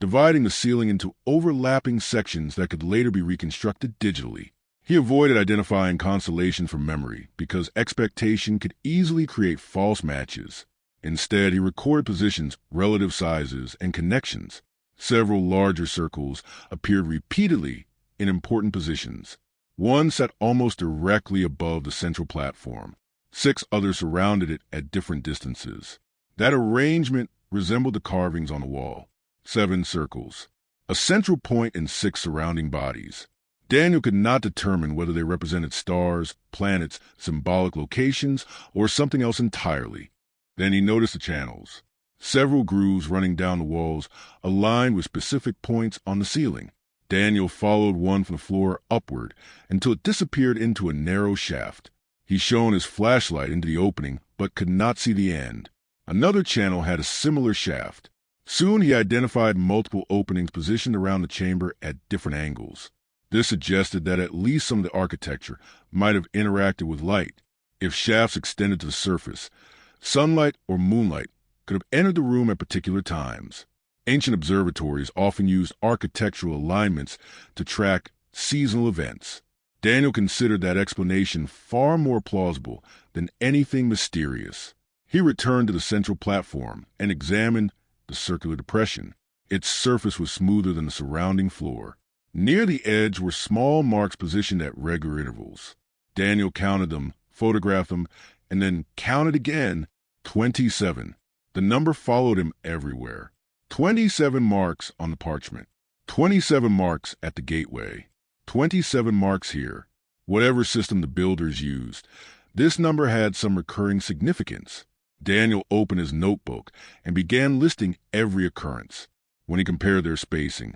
dividing the ceiling into overlapping sections that could later be reconstructed digitally. He avoided identifying constellations from memory because expectation could easily create false matches. Instead, he recorded positions, relative sizes, and connections. Several larger circles appeared repeatedly in important positions. One sat almost directly above the central platform. 6 others surrounded it at different distances. That arrangement resembled the carvings on the wall. 7 circles. A central point and 6 surrounding bodies. Daniel could not determine whether they represented stars, planets, symbolic locations, or something else entirely. Then he noticed the channels. Several grooves running down the walls, aligned with specific points on the ceiling. Daniel followed one from the floor upward until it disappeared into a narrow shaft. He shone his flashlight into the opening, but could not see the end. Another channel had a similar shaft. Soon he identified multiple openings positioned around the chamber at different angles. This suggested that at least some of the architecture might have interacted with light. If shafts extended to the surface, sunlight or moonlight could have entered the room at particular times. Ancient observatories often used architectural alignments to track seasonal events. Daniel considered that explanation far more plausible than anything mysterious. He returned to the central platform and examined the circular depression. Its surface was smoother than the surrounding floor. Near the edge were small marks positioned at regular intervals. Daniel counted them, photographed them, and then counted again. 27. The number followed him everywhere. 27 marks on the parchment. 27 marks at the gateway. 27 marks here. Whatever system the builders used, this number had some recurring significance. Daniel opened his notebook and began listing every occurrence. When he compared their spacing,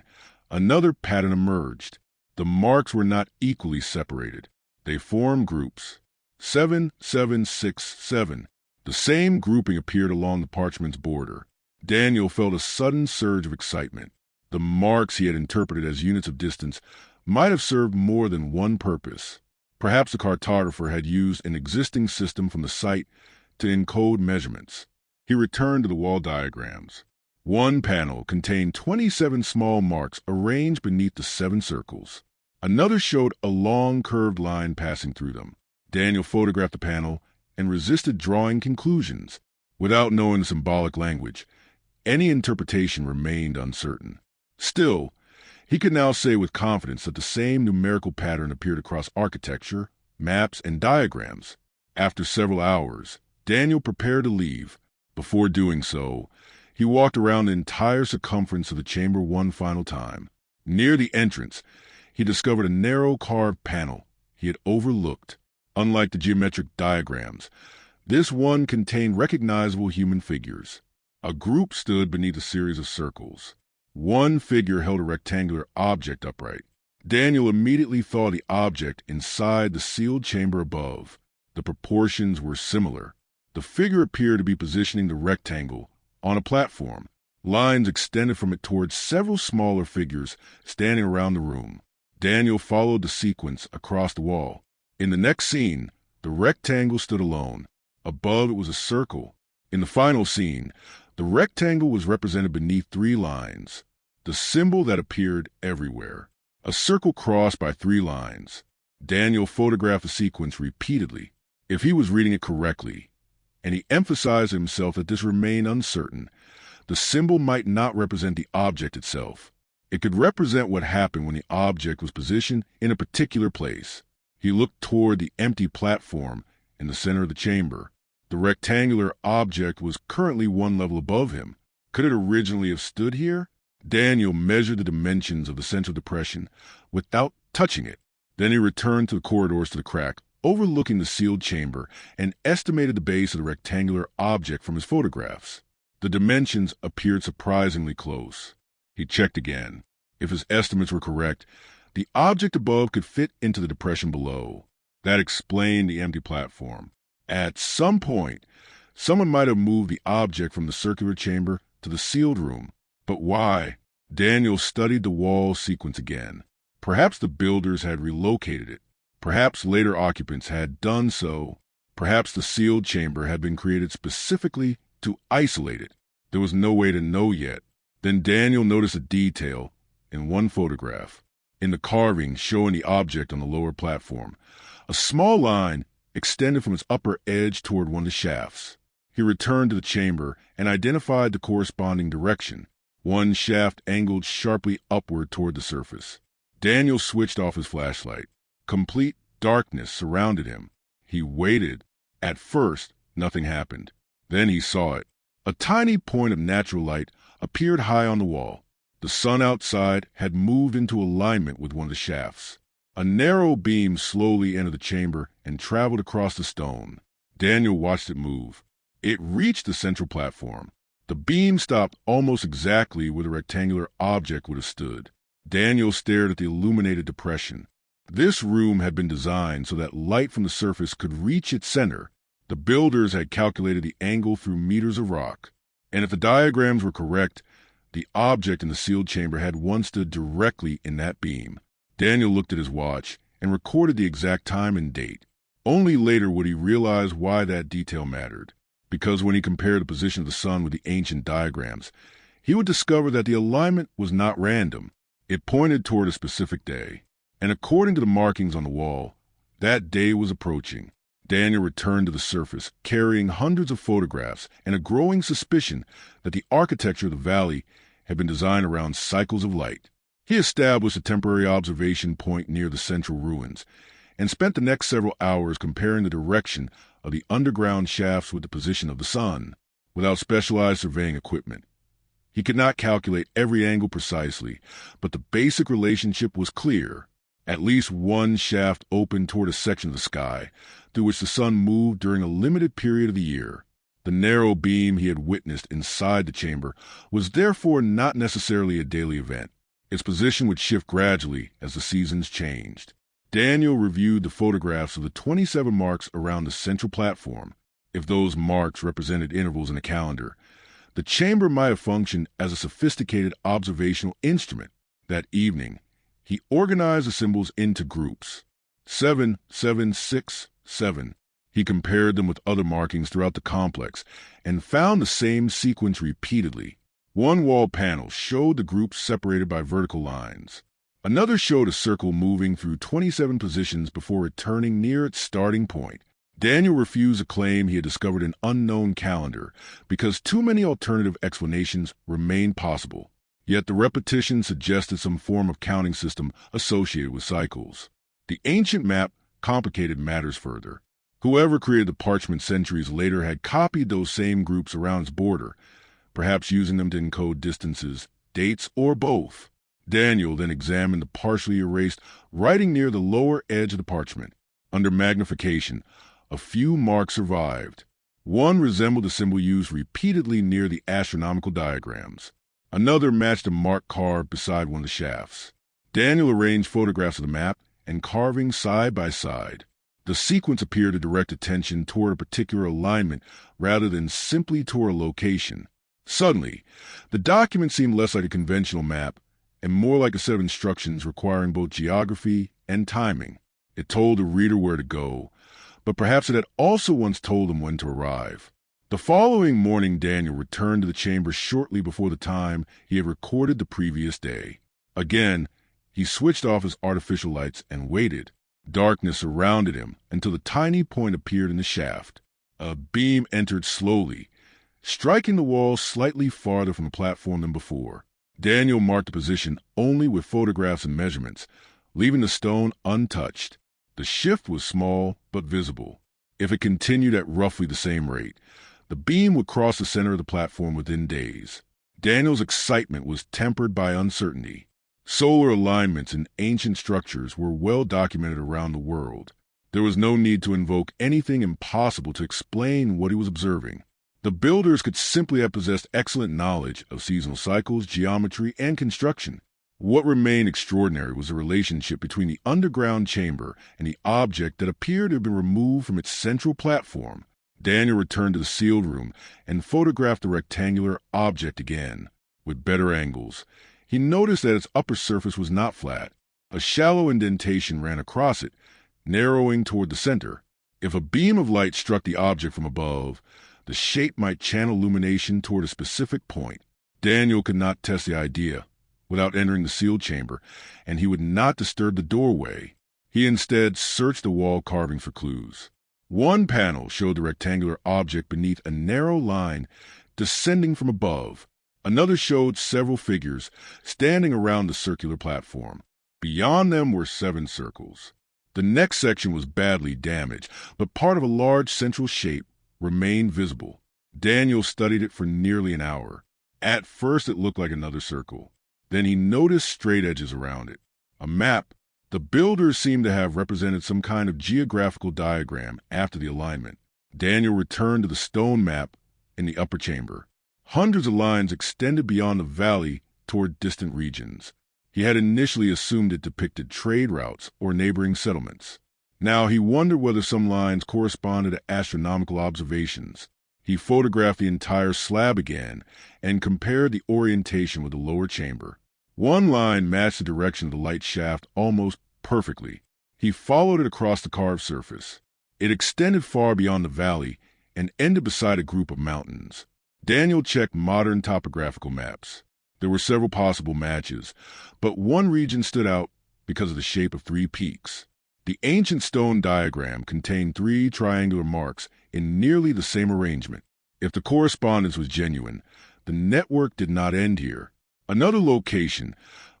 another pattern emerged. The marks were not equally separated. They formed groups. 7, 7, 6, 7. The same grouping appeared along the parchment's border. Daniel felt a sudden surge of excitement. The marks he had interpreted as units of distance might have served more than one purpose. Perhaps the cartographer had used an existing system from the site to encode measurements. He returned to the wall diagrams. One panel contained 27 small marks arranged beneath the 7 circles. Another showed a long curved line passing through them. Daniel photographed the panel and resisted drawing conclusions. Without knowing the symbolic language, any interpretation remained uncertain. Still, he could now say with confidence that the same numerical pattern appeared across architecture, maps, and diagrams. After several hours, Daniel prepared to leave. Before doing so, he walked around the entire circumference of the chamber one final time. Near the entrance, he discovered a narrow carved panel he had overlooked. Unlike the geometric diagrams, this one contained recognizable human figures. A group stood beneath a series of circles. One figure held a rectangular object upright. Daniel immediately thought the object inside the sealed chamber above. The proportions were similar. The figure appeared to be positioning the rectangle on a platform. Lines extended from it towards several smaller figures standing around the room. Daniel followed the sequence across the wall. In the next scene, the rectangle stood alone. Above it was a circle. In the final scene, the rectangle was represented beneath 3 lines, the symbol that appeared everywhere. A circle crossed by 3 lines. Daniel photographed the sequence repeatedly. If he was reading it correctly, and he emphasized himself that this remained uncertain, the symbol might not represent the object itself. It could represent what happened when the object was positioned in a particular place. He looked toward the empty platform in the center of the chamber. The rectangular object was currently 1 level above him. Could it originally have stood here? Daniel measured the dimensions of the central depression without touching it. Then he returned to the corridors to the crack, overlooking the sealed chamber, and estimated the base of the rectangular object from his photographs. The dimensions appeared surprisingly close. He checked again. If his estimates were correct, the object above could fit into the depression below. That explained the empty platform. At some point, someone might have moved the object from the circular chamber to the sealed room. But why? Daniel studied the wall sequence again. Perhaps the builders had relocated it. Perhaps later occupants had done so. Perhaps the sealed chamber had been created specifically to isolate it. There was no way to know yet. Then Daniel noticed a detail in one photograph. In the carving showing the object on the lower platform, a small line extended from its upper edge toward one of the shafts. He returned to the chamber and identified the corresponding direction. One shaft angled sharply upward toward the surface. Daniel switched off his flashlight. Complete darkness surrounded him. He waited. At first, nothing happened. Then he saw it. A tiny point of natural light appeared high on the wall. The sun outside had moved into alignment with one of the shafts. A narrow beam slowly entered the chamber and traveled across the stone. Daniel watched it move. It reached the central platform. The beam stopped almost exactly where the rectangular object would have stood. Daniel stared at the illuminated depression. This room had been designed so that light from the surface could reach its center. The builders had calculated the angle through meters of rock. And if the diagrams were correct, the object in the sealed chamber had once stood directly in that beam. Daniel looked at his watch and recorded the exact time and date. Only later would he realize why that detail mattered. Because when he compared the position of the sun with the ancient diagrams, he would discover that the alignment was not random. It pointed toward a specific day. And according to the markings on the wall, that day was approaching. Daniel returned to the surface, carrying hundreds of photographs and a growing suspicion that the architecture of the valley had been designed around cycles of light. He established a temporary observation point near the central ruins and spent the next several hours comparing the direction of the underground shafts with the position of the sun. Without specialized surveying equipment, he could not calculate every angle precisely, but the basic relationship was clear. At least one shaft opened toward a section of the sky through which the sun moved during a limited period of the year. The narrow beam he had witnessed inside the chamber was therefore not necessarily a daily event. Its position would shift gradually as the seasons changed. Daniel reviewed the photographs of the 27 marks around the central platform. If those marks represented intervals in a calendar, the chamber might have functioned as a sophisticated observational instrument. That evening, he organized the symbols into groups. 7, 7, 6, 7. He compared them with other markings throughout the complex and found the same sequence repeatedly. One wall panel showed the groups separated by vertical lines. Another showed a circle moving through 27 positions before returning near its starting point. Daniel refused to claim he had discovered an unknown calendar because too many alternative explanations remained possible. Yet the repetition suggested some form of counting system associated with cycles. The ancient map complicated matters further. Whoever created the parchment centuries later had copied those same groups around its border, perhaps using them to encode distances, dates, or both. Daniel then examined the partially erased writing near the lower edge of the parchment. Under magnification, a few marks survived. One resembled the symbol used repeatedly near the astronomical diagrams. Another matched a mark carved beside one of the shafts. Daniel arranged photographs of the map and carvings side by side. The sequence appeared to direct attention toward a particular alignment rather than simply toward a location. Suddenly, the document seemed less like a conventional map and more like a set of instructions requiring both geography and timing. It told the reader where to go, but perhaps it had also once told him when to arrive. The following morning, Daniel returned to the chamber shortly before the time he had recorded the previous day. Again, he switched off his artificial lights and waited. Darkness surrounded him until the tiny point appeared in the shaft. A beam entered slowly, striking the wall slightly farther from the platform than before. Daniel marked the position only with photographs and measurements, leaving the stone untouched. The shift was small but visible. If it continued at roughly the same rate, the beam would cross the center of the platform within days. Daniel's excitement was tempered by uncertainty. Solar alignments in ancient structures were well documented around the world. There was no need to invoke anything impossible to explain what he was observing. The builders could simply have possessed excellent knowledge of seasonal cycles, geometry, and construction. What remained extraordinary was the relationship between the underground chamber and the object that appeared to have been removed from its central platform. Daniel returned to the sealed room and photographed the rectangular object again. With better angles, he noticed that its upper surface was not flat. A shallow indentation ran across it, narrowing toward the center. If a beam of light struck the object from above, the shape might channel illumination toward a specific point. Daniel could not test the idea without entering the sealed chamber, and he would not disturb the doorway. He instead searched the wall carvings for clues. One panel showed the rectangular object beneath a narrow line descending from above. Another showed several figures standing around the circular platform. Beyond them were 7 circles. The next section was badly damaged, but part of a large central shape remained visible. Daniel studied it for nearly an hour. At first it looked like another circle. Then he noticed straight edges around it. A map, The builders seemed to have represented some kind of geographical diagram after the alignment. Daniel returned to the stone map in the upper chamber. Hundreds of lines extended beyond the valley toward distant regions. He had initially assumed it depicted trade routes or neighboring settlements. Now he wondered whether some lines corresponded to astronomical observations. He photographed the entire slab again and compared the orientation with the lower chamber. One line matched the direction of the light shaft almost perfectly. He followed it across the carved surface. It extended far beyond the valley and ended beside a group of mountains. Daniel checked modern topographical maps. There were several possible matches, but one region stood out because of the shape of three peaks. The ancient stone diagram contained three triangular marks in nearly the same arrangement. If the correspondence was genuine, the network did not end here. Another location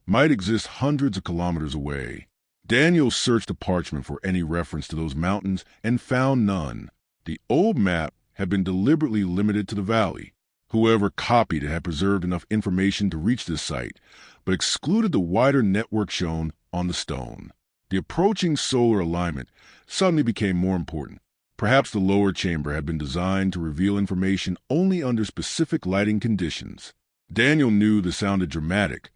might exist hundreds of kilometers away. Daniel searched the parchment for any reference to those mountains and found none. The old map had been deliberately limited to the valley. Whoever copied it had preserved enough information to reach this site, but excluded the wider network shown on the stone. The approaching solar alignment suddenly became more important. Perhaps the lower chamber had been designed to reveal information only under specific lighting conditions. Daniel knew this sounded dramatic,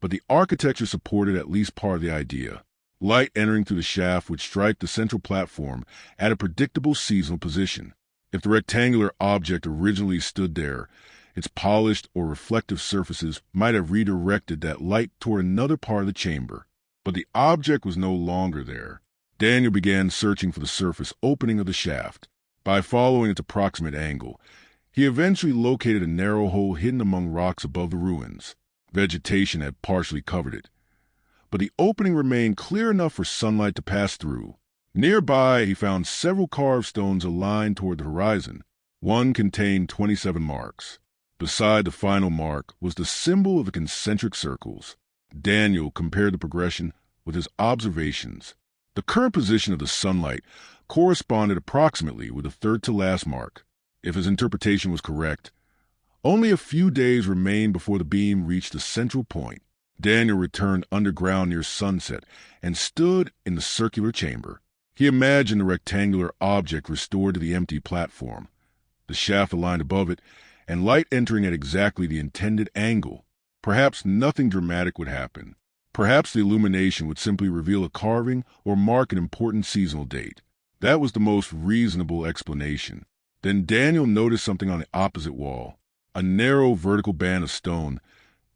but the architecture supported at least part of the idea. Light entering through the shaft would strike the central platform at a predictable seasonal position. If the rectangular object originally stood there, its polished or reflective surfaces might have redirected that light toward another part of the chamber. But the object was no longer there. Daniel began searching for the surface opening of the shaft. By following its approximate angle, he eventually located a narrow hole hidden among rocks above the ruins. Vegetation had partially covered it, but the opening remained clear enough for sunlight to pass through. Nearby, he found several carved stones aligned toward the horizon. One contained 27 marks. Beside the final mark was the symbol of the concentric circles. Daniel compared the progression with his observations. The current position of the sunlight corresponded approximately with the third-to-last mark. If his interpretation was correct, only a few days remained before the beam reached the central point. Daniel returned underground near sunset and stood in the circular chamber. He imagined the rectangular object restored to the empty platform, the shaft aligned above it, and light entering at exactly the intended angle. Perhaps nothing dramatic would happen. Perhaps the illumination would simply reveal a carving or mark an important seasonal date. That was the most reasonable explanation. Then Daniel noticed something on the opposite wall. A narrow vertical band of stone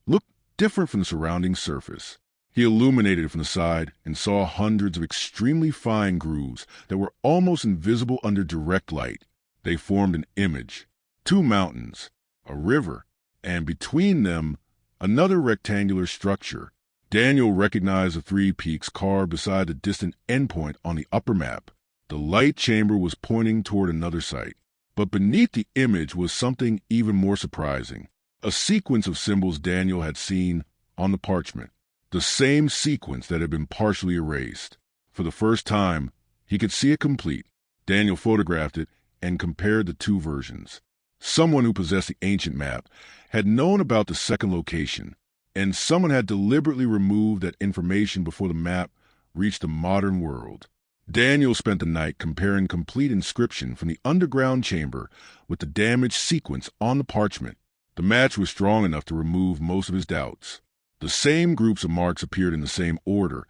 looked different from the surrounding surface. He illuminated it from the side and saw hundreds of extremely fine grooves that were almost invisible under direct light. They formed an image. Two mountains, a river, and between them, another rectangular structure. Daniel recognized the three peaks carved beside the distant endpoint on the upper map. The light chamber was pointing toward another site. But beneath the image was something even more surprising. A sequence of symbols Daniel had seen on the parchment. The same sequence that had been partially erased. For the first time, he could see it complete. Daniel photographed it and compared the two versions. Someone who possessed the ancient map had known about the second location, and someone had deliberately removed that information before the map reached the modern world. Daniel spent the night comparing complete inscription from the underground chamber with the damaged sequence on the parchment. The match was strong enough to remove most of his doubts. The same groups of marks appeared in the same order,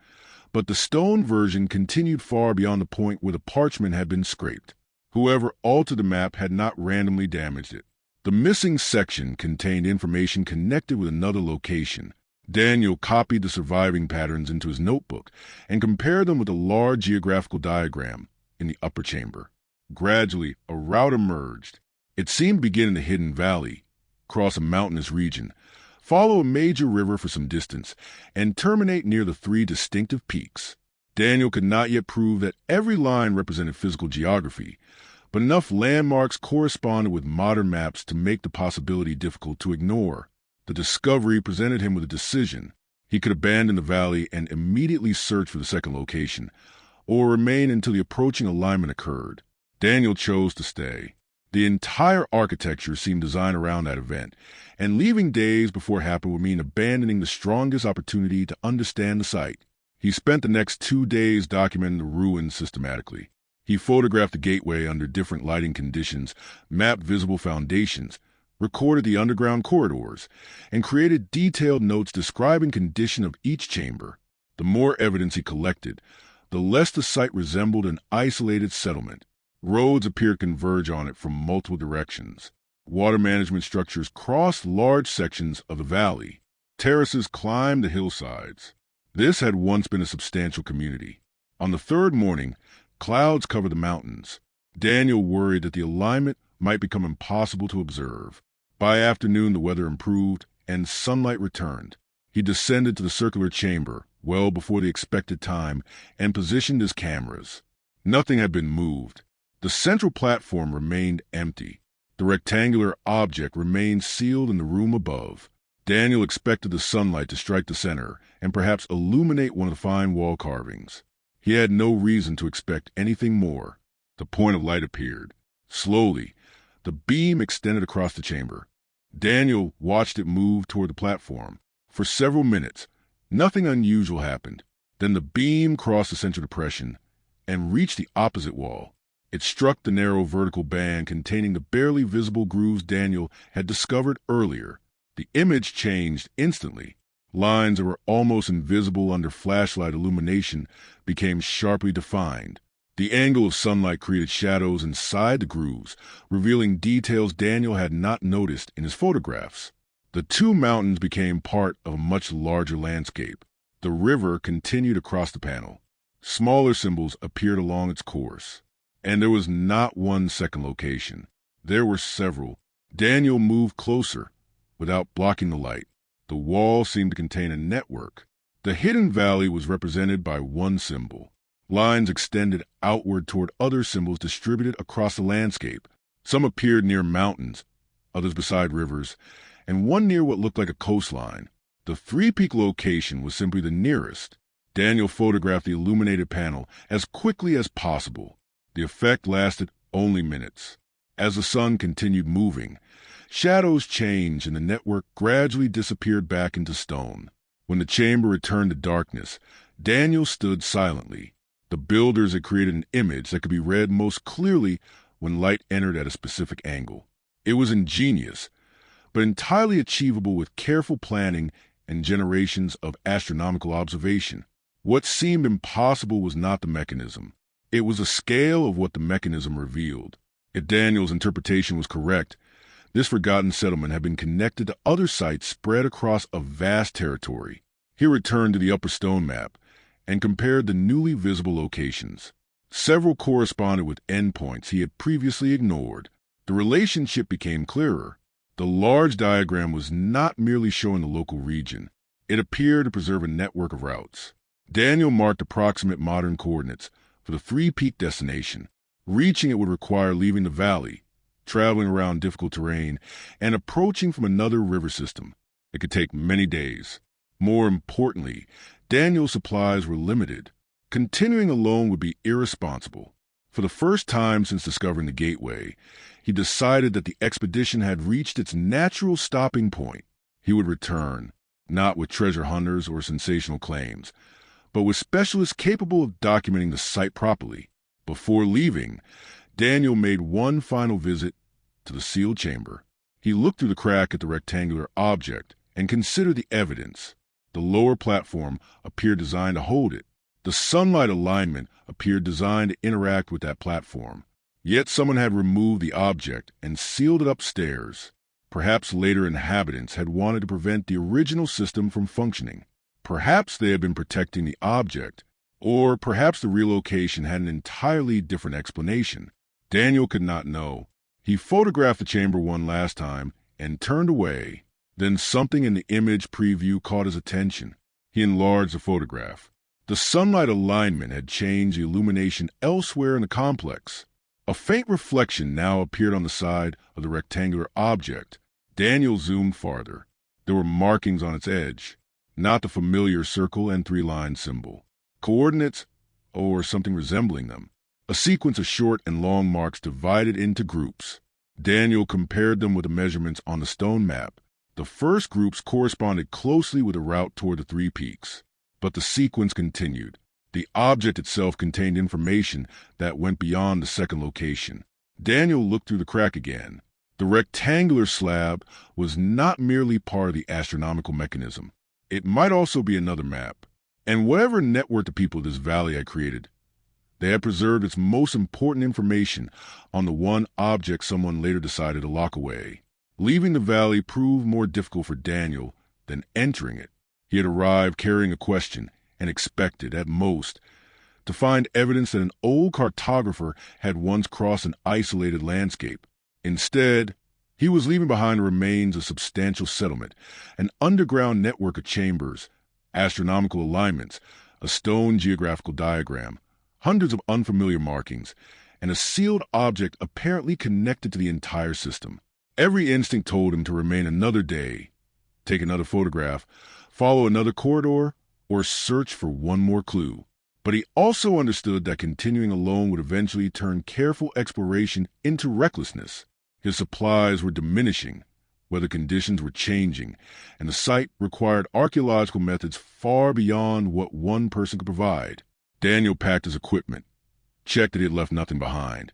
but the stone version continued far beyond the point where the parchment had been scraped. Whoever altered the map had not randomly damaged it. The missing section contained information connected with another location. Daniel copied the surviving patterns into his notebook and compared them with a large geographical diagram in the upper chamber. Gradually, a route emerged. It seemed to begin in the hidden valley, cross a mountainous region, follow a major river for some distance, and terminate near the three distinctive peaks. Daniel could not yet prove that every line represented physical geography, but enough landmarks corresponded with modern maps to make the possibility difficult to ignore. The discovery presented him with a decision. He could abandon the valley and immediately search for the second location, or remain until the approaching alignment occurred. Daniel chose to stay. The entire architecture seemed designed around that event, and leaving days before it happened would mean abandoning the strongest opportunity to understand the site. He spent the next 2 days documenting the ruins systematically. He photographed the gateway under different lighting conditions, mapped visible foundations, recorded the underground corridors, and created detailed notes describing condition of each chamber. The more evidence he collected, the less the site resembled an isolated settlement. Roads appeared to converge on it from multiple directions. Water management structures crossed large sections of the valley. Terraces climbed the hillsides. This had once been a substantial community. On the third morning, clouds covered the mountains. Daniel worried that the alignment might become impossible to observe. By afternoon, the weather improved and sunlight returned. He descended to the circular chamber well before the expected time and positioned his cameras. Nothing had been moved. The central platform remained empty. The rectangular object remained sealed in the room above. Daniel expected the sunlight to strike the center and perhaps illuminate one of the fine wall carvings. He had no reason to expect anything more. The point of light appeared. Slowly, the beam extended across the chamber. Daniel watched it move toward the platform. For several minutes, nothing unusual happened. Then the beam crossed the central depression and reached the opposite wall. It struck the narrow vertical band containing the barely visible grooves Daniel had discovered earlier. The image changed instantly. Lines that were almost invisible under flashlight illumination became sharply defined. The angle of sunlight created shadows inside the grooves, revealing details Daniel had not noticed in his photographs. The two mountains became part of a much larger landscape. The river continued across the panel. Smaller symbols appeared along its course. And there was not one second location. There were several. Daniel moved closer without blocking the light. The wall seemed to contain a network. The hidden valley was represented by one symbol. Lines extended outward toward other symbols distributed across the landscape. Some appeared near mountains, others beside rivers, and one near what looked like a coastline. The three-peak location was simply the nearest. Daniel photographed the illuminated panel as quickly as possible. The effect lasted only minutes. As the sun continued moving, shadows changed and the network gradually disappeared back into stone. When the chamber returned to darkness, Daniel stood silently. The builders had created an image that could be read most clearly when light entered at a specific angle. It was ingenious, but entirely achievable with careful planning and generations of astronomical observation. What seemed impossible was not the mechanism. It was the scale of what the mechanism revealed. If Daniel's interpretation was correct, this forgotten settlement had been connected to other sites spread across a vast territory. He returned to the upper stone map and compared the newly visible locations. Several corresponded with endpoints he had previously ignored. The relationship became clearer. The large diagram was not merely showing the local region. It appeared to preserve a network of routes. Daniel marked approximate modern coordinates for the three-peak destination. Reaching it would require leaving the valley, traveling around difficult terrain, and approaching from another river system. It could take many days. More importantly, Daniel's supplies were limited. Continuing alone would be irresponsible. For the first time since discovering the gateway, he decided that the expedition had reached its natural stopping point. He would return, not with treasure hunters or sensational claims, but with specialists capable of documenting the site properly. Before leaving, Daniel made one final visit to the sealed chamber. He looked through the crack at the rectangular object and considered the evidence. The lower platform appeared designed to hold it. The sunlight alignment appeared designed to interact with that platform. Yet someone had removed the object and sealed it upstairs. Perhaps later inhabitants had wanted to prevent the original system from functioning. Perhaps they had been protecting the object, or perhaps the relocation had an entirely different explanation. Daniel could not know. He photographed the chamber one last time and turned away. Then something in the image preview caught his attention. He enlarged the photograph. The sunlight alignment had changed the illumination elsewhere in the complex. A faint reflection now appeared on the side of the rectangular object. Daniel zoomed farther. There were markings on its edge, not the familiar circle and three-line symbol. Coordinates, or something resembling them. A sequence of short and long marks divided into groups. Daniel compared them with the measurements on the stone map. The first groups corresponded closely with the route toward the three peaks. But the sequence continued. The object itself contained information that went beyond the second location. Daniel looked through the crack again. The rectangular slab was not merely part of the astronomical mechanism. It might also be another map. And whatever network the people of this valley had created, they had preserved its most important information on the one object someone later decided to lock away. Leaving the valley proved more difficult for Daniel than entering it. He had arrived carrying a question and expected, at most, to find evidence that an old cartographer had once crossed an isolated landscape. Instead, he was leaving behind the remains of substantial settlement, an underground network of chambers, astronomical alignments, a stone geographical diagram, hundreds of unfamiliar markings, and a sealed object apparently connected to the entire system. Every instinct told him to remain another day, take another photograph, follow another corridor, or search for one more clue. But he also understood that continuing alone would eventually turn careful exploration into recklessness. His supplies were diminishing, weather conditions were changing, and the site required archaeological methods far beyond what one person could provide. Daniel packed his equipment, checked that he had left nothing behind,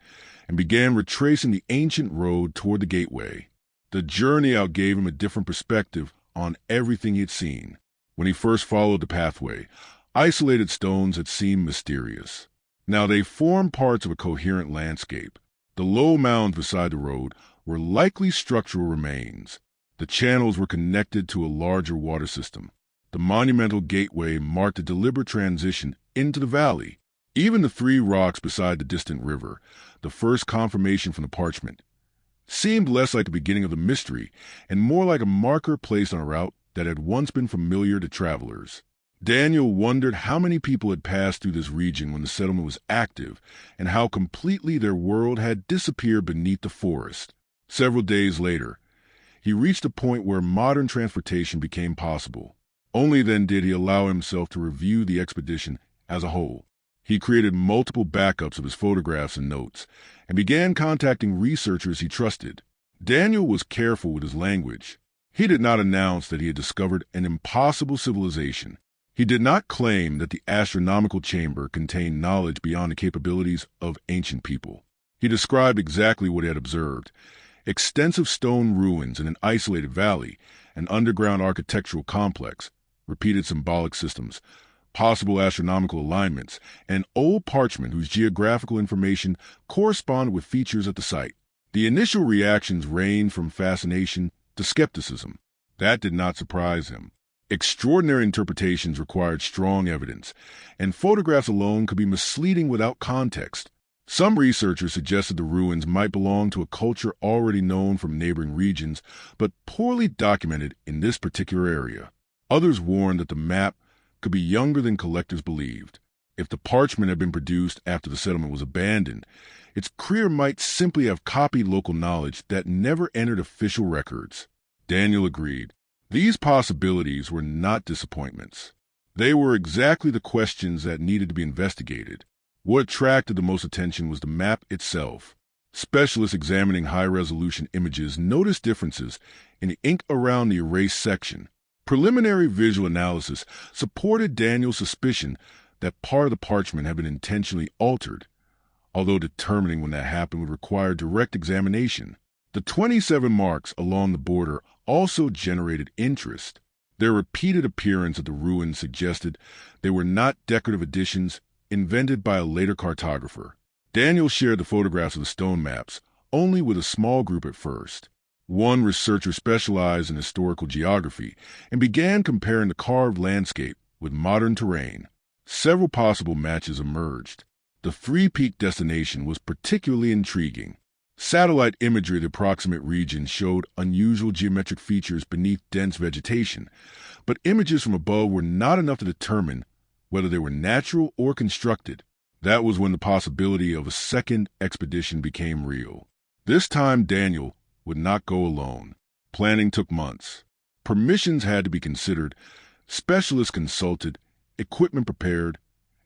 and began retracing the ancient road toward the gateway. The journey out gave him a different perspective on everything he had seen. When he first followed the pathway, isolated stones had seemed mysterious. Now they formed parts of a coherent landscape. The low mounds beside the road were likely structural remains. The channels were connected to a larger water system. The monumental gateway marked a deliberate transition into the valley. Even the three rocks beside the distant river, the first confirmation from the parchment, seemed less like the beginning of the mystery and more like a marker placed on a route that had once been familiar to travelers. Daniel wondered how many people had passed through this region when the settlement was active and how completely their world had disappeared beneath the forest. Several days later, he reached a point where modern transportation became possible. Only then did he allow himself to review the expedition as a whole. He created multiple backups of his photographs and notes and began contacting researchers he trusted. Daniel was careful with his language. He did not announce that he had discovered an impossible civilization. He did not claim that the astronomical chamber contained knowledge beyond the capabilities of ancient people. He described exactly what he had observed: extensive stone ruins in an isolated valley, an underground architectural complex, repeated symbolic systems, possible astronomical alignments, and old parchment whose geographical information corresponded with features at the site. The initial reactions ranged from fascination to skepticism. That did not surprise him. Extraordinary interpretations required strong evidence, and photographs alone could be misleading without context. Some researchers suggested the ruins might belong to a culture already known from neighboring regions, but poorly documented in this particular area. Others warned that the map could be younger than collectors believed. If the parchment had been produced after the settlement was abandoned, its creator might simply have copied local knowledge that never entered official records. Daniel agreed. These possibilities were not disappointments. They were exactly the questions that needed to be investigated. What attracted the most attention was the map itself. Specialists examining high-resolution images noticed differences in the ink around the erased section. Preliminary visual analysis supported Daniel's suspicion that part of the parchment had been intentionally altered, although determining when that happened would require direct examination. The 27 marks along the border also generated interest. Their repeated appearance at the ruins suggested they were not decorative additions invented by a later cartographer. Daniel shared the photographs of the stone maps only with a small group at first. One researcher specialized in historical geography and began comparing the carved landscape with modern terrain. Several possible matches emerged. The three-peak destination was particularly intriguing. Satellite imagery of the approximate region showed unusual geometric features beneath dense vegetation, but images from above were not enough to determine whether they were natural or constructed. That was when the possibility of a second expedition became real. This time Daniel would not go alone. Planning took months. Permissions had to be considered, specialists consulted, equipment prepared,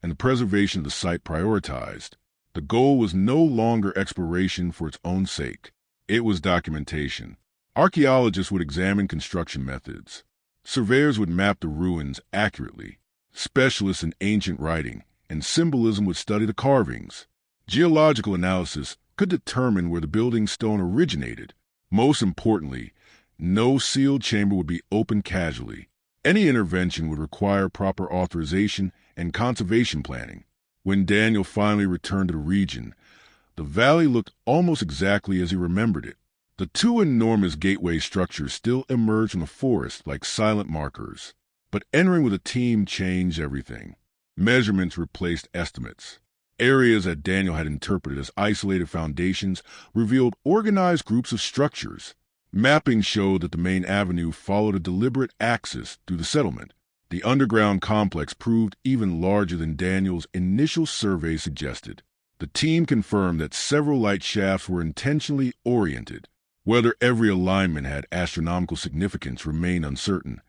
and the preservation of the site prioritized. The goal was no longer exploration for its own sake. It was documentation. Archaeologists would examine construction methods. Surveyors would map the ruins accurately. Specialists in ancient writing and symbolism would study the carvings. Geological analysis could determine where the building stone originated. Most importantly, no sealed chamber would be opened casually. Any intervention would require proper authorization and conservation planning. When Daniel finally returned to the region, the valley looked almost exactly as he remembered it. The two enormous gateway structures still emerged from the forest like silent markers. But entering with a team changed everything. Measurements replaced estimates. Areas that Daniel had interpreted as isolated foundations revealed organized groups of structures. Mapping showed that the main avenue followed a deliberate axis through the settlement. The underground complex proved even larger than Daniel's initial survey suggested. The team confirmed that several light shafts were intentionally oriented. Whether every alignment had astronomical significance remained uncertain,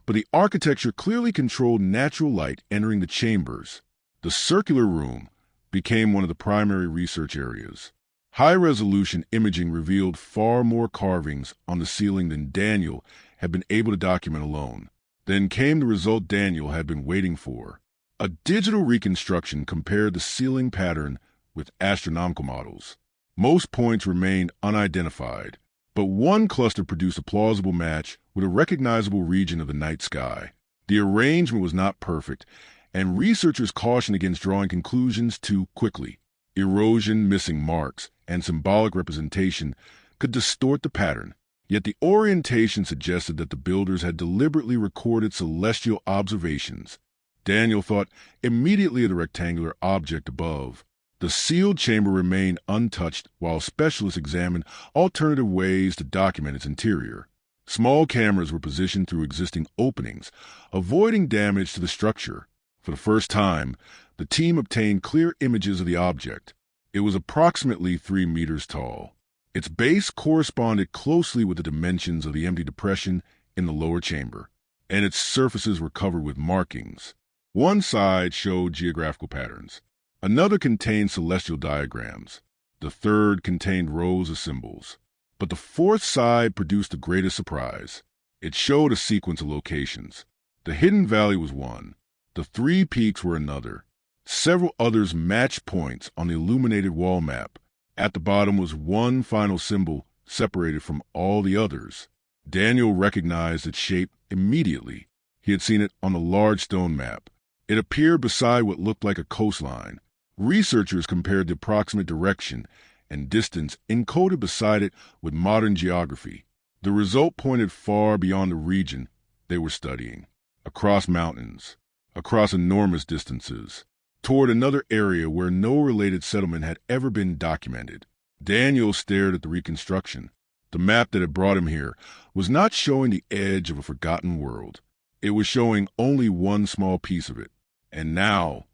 but the architecture clearly controlled natural light entering the chambers. The circular room became one of the primary research areas. High-resolution imaging revealed far more carvings on the ceiling than Daniel had been able to document alone. Then came the result Daniel had been waiting for. A digital reconstruction compared the ceiling pattern with astronomical models. Most points remained unidentified, but one cluster produced a plausible match with a recognizable region of the night sky. The arrangement was not perfect, and researchers cautioned against drawing conclusions too quickly. Erosion, missing marks, and symbolic representation could distort the pattern, yet the orientation suggested that the builders had deliberately recorded celestial observations. Daniel thought immediately of the rectangular object above. The sealed chamber remained untouched while specialists examined alternative ways to document its interior. Small cameras were positioned through existing openings, avoiding damage to the structure. For the first time, the team obtained clear images of the object. It was approximately 3 meters tall. Its base corresponded closely with the dimensions of the empty depression in the lower chamber, and its surfaces were covered with markings. One side showed geographical patterns. Another contained celestial diagrams. The third contained rows of symbols. But the fourth side produced the greatest surprise. It showed a sequence of locations. The hidden valley was one. The 3 peaks were another. Several others matched points on the illuminated wall map. At the bottom was one final symbol separated from all the others. Daniel recognized its shape immediately. He had seen it on the large stone map. It appeared beside what looked like a coastline. Researchers compared the approximate direction and distance encoded beside it with modern geography. The result pointed far beyond the region they were studying, across mountains, across enormous distances, toward another area where no related settlement had ever been documented. Daniel stared at the reconstruction. The map that had brought him here was not showing the edge of a forgotten world. It was showing only one small piece of it. And now,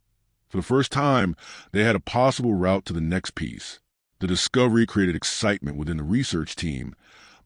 for the first time, they had a possible route to the next piece. The discovery created excitement within the research team,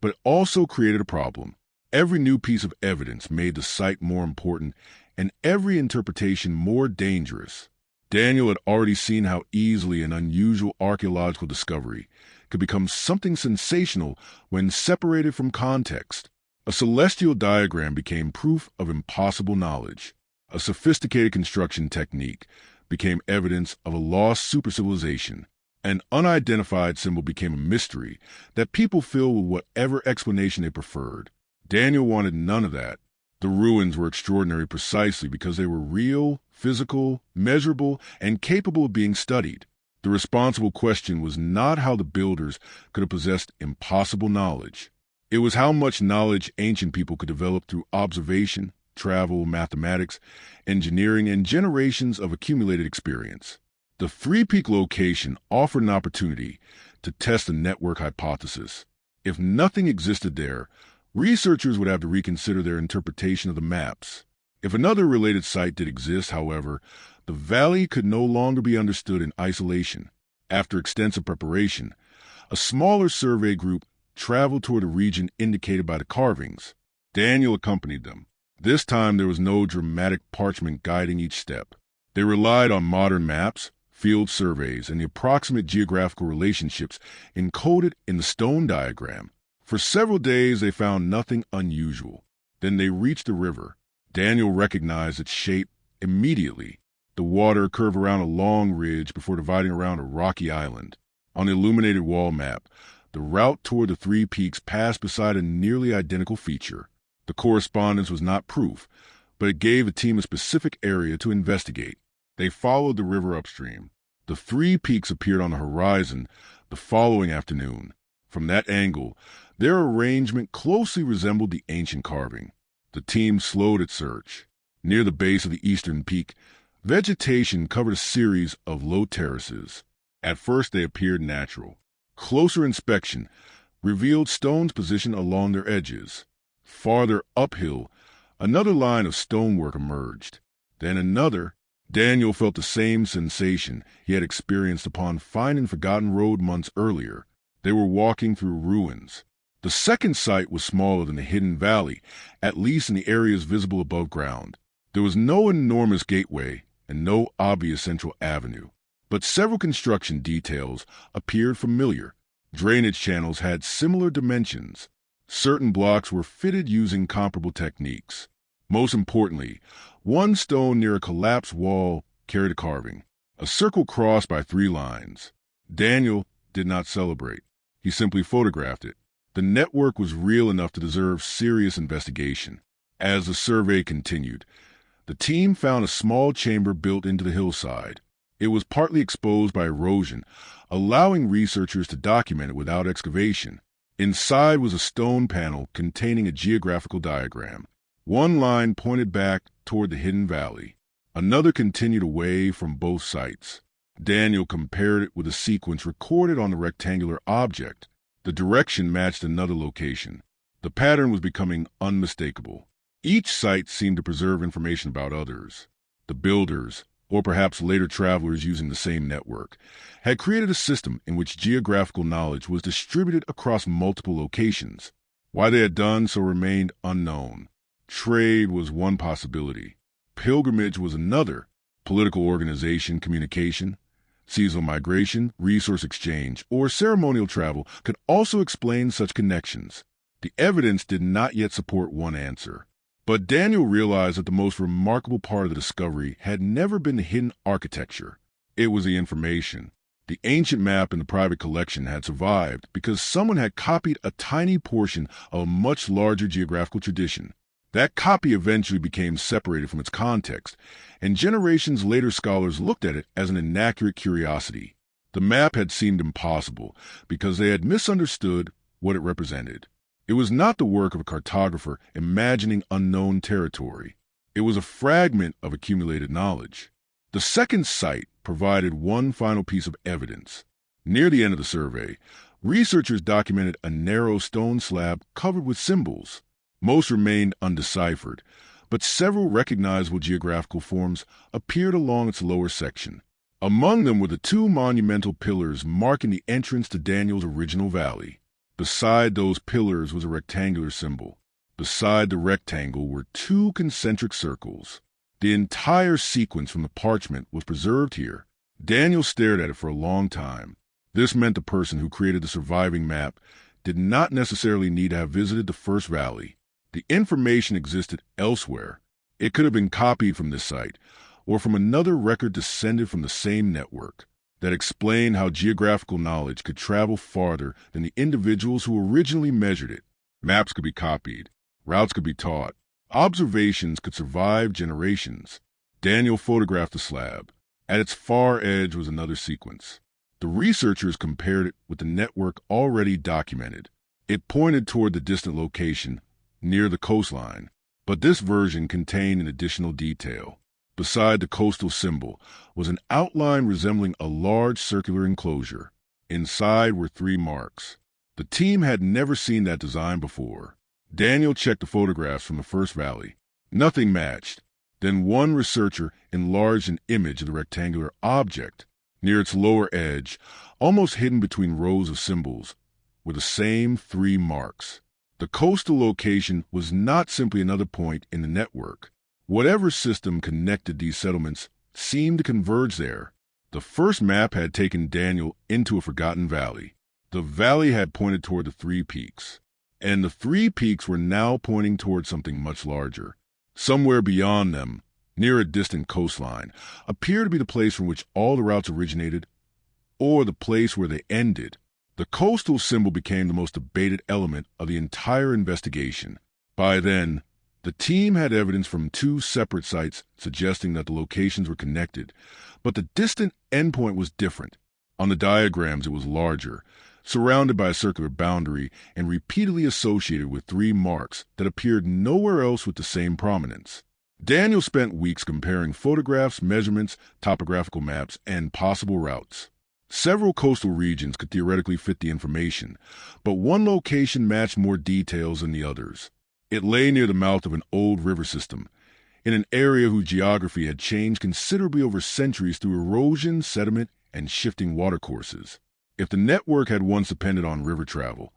but it also created a problem. Every new piece of evidence made the site more important and every interpretation more dangerous. Daniel had already seen how easily an unusual archaeological discovery could become something sensational when separated from context. A celestial diagram became proof of impossible knowledge. A sophisticated construction technique became evidence of a lost supercivilization. An unidentified symbol became a mystery that people filled with whatever explanation they preferred. Daniel wanted none of that. The ruins were extraordinary precisely because they were real, physical, measurable, and capable of being studied. The responsible question was not how the builders could have possessed impossible knowledge. It was how much knowledge ancient people could develop through observation, travel, mathematics, engineering, and generations of accumulated experience. The 3-peak location offered an opportunity to test the network hypothesis. If nothing existed there, researchers would have to reconsider their interpretation of the maps. If another related site did exist, however, the valley could no longer be understood in isolation. After extensive preparation, a smaller survey group traveled toward the region indicated by the carvings. Daniel accompanied them. This time there was no dramatic parchment guiding each step. They relied on modern maps, field surveys, and the approximate geographical relationships encoded in the stone diagram. For several days they found nothing unusual. Then they reached the river. Daniel recognized its shape, Immediately, the water curved around a long ridge before dividing around a rocky island. On the illuminated wall map, the route toward the three peaks passed beside a nearly identical feature. The correspondence was not proof, but it gave the team a specific area to investigate. They followed the river upstream. The three peaks appeared on the horizon the following afternoon. From that angle, their arrangement closely resembled the ancient carving. The team slowed its search. Near the base of the eastern peak, vegetation covered a series of low terraces. At first they appeared natural. Closer inspection revealed stones positioned along their edges. Farther uphill, another line of stonework emerged. Then another. Daniel felt the same sensation he had experienced upon finding the forgotten road months earlier. They were walking through ruins. The second site was smaller than the hidden valley, at least in the areas visible above ground. There was no enormous gateway and no obvious central avenue, but several construction details appeared familiar. Drainage channels had similar dimensions. Certain blocks were fitted using comparable techniques. Most importantly, one stone near a collapsed wall carried a carving, a circle crossed by three lines. Daniel did not celebrate. He simply photographed it. The network was real enough to deserve serious investigation. As the survey continued, the team found a small chamber built into the hillside. It was partly exposed by erosion, allowing researchers to document it without excavation. Inside was a stone panel containing a geographical diagram. One line pointed back toward the hidden valley. Another continued away from both sites. Daniel compared it with a sequence recorded on the rectangular object. The direction matched another location. The pattern was becoming unmistakable. Each site seemed to preserve information about others. The builders, or perhaps later travelers using the same network, had created a system in which geographical knowledge was distributed across multiple locations. Why they had done so remained unknown. Trade was one possibility. Pilgrimage was another. Political organization, communication, seasonal migration, resource exchange, or ceremonial travel could also explain such connections. The evidence did not yet support one answer. But Daniel realized that the most remarkable part of the discovery had never been the hidden architecture. It was the information. The ancient map in the private collection had survived because someone had copied a tiny portion of a much larger geographical tradition. That copy eventually became separated from its context, and generations later scholars looked at it as an inaccurate curiosity. The map had seemed impossible because they had misunderstood what it represented. It was not the work of a cartographer imagining unknown territory. It was a fragment of accumulated knowledge. The second site provided one final piece of evidence. Near the end of the survey, researchers documented a narrow stone slab covered with symbols. Most remained undeciphered, but several recognizable geographical forms appeared along its lower section. Among them were the two monumental pillars marking the entrance to Daniel's original valley. Beside those pillars was a rectangular symbol. Beside the rectangle were two concentric circles. The entire sequence from the parchment was preserved here. Daniel stared at it for a long time. This meant the person who created the surviving map did not necessarily need to have visited the first valley. The information existed elsewhere. It could have been copied from this site, or from another record descended from the same network, that explained how geographical knowledge could travel farther than the individuals who originally measured it. Maps could be copied. Routes could be taught. Observations could survive generations. Daniel photographed the slab. At its far edge was another sequence. The researchers compared it with the network already documented. It pointed toward the distant location, near the coastline, but this version contained an additional detail. Beside the coastal symbol was an outline resembling a large circular enclosure. Inside were three marks. The team had never seen that design before. Daniel checked the photographs from the first valley. Nothing matched. Then one researcher enlarged an image of the rectangular object. Near its lower edge, almost hidden between rows of symbols, were the same three marks. The coastal location was not simply another point in the network. Whatever system connected these settlements seemed to converge there. The first map had taken Daniel into a forgotten valley. The valley had pointed toward the three peaks, and the three peaks were now pointing toward something much larger. Somewhere beyond them, near a distant coastline, appeared to be the place from which all the routes originated, or the place where they ended. The coastal symbol became the most debated element of the entire investigation. By then, the team had evidence from two separate sites suggesting that the locations were connected, but the distant endpoint was different. On the diagrams, it was larger, surrounded by a circular boundary and repeatedly associated with three marks that appeared nowhere else with the same prominence. Daniel spent weeks comparing photographs, measurements, topographical maps, and possible routes. Several coastal regions could theoretically fit the information, but one location matched more details than the others. It lay near the mouth of an old river system, in an area whose geography had changed considerably over centuries through erosion, sediment, and shifting watercourses. If the network had once depended on river travel,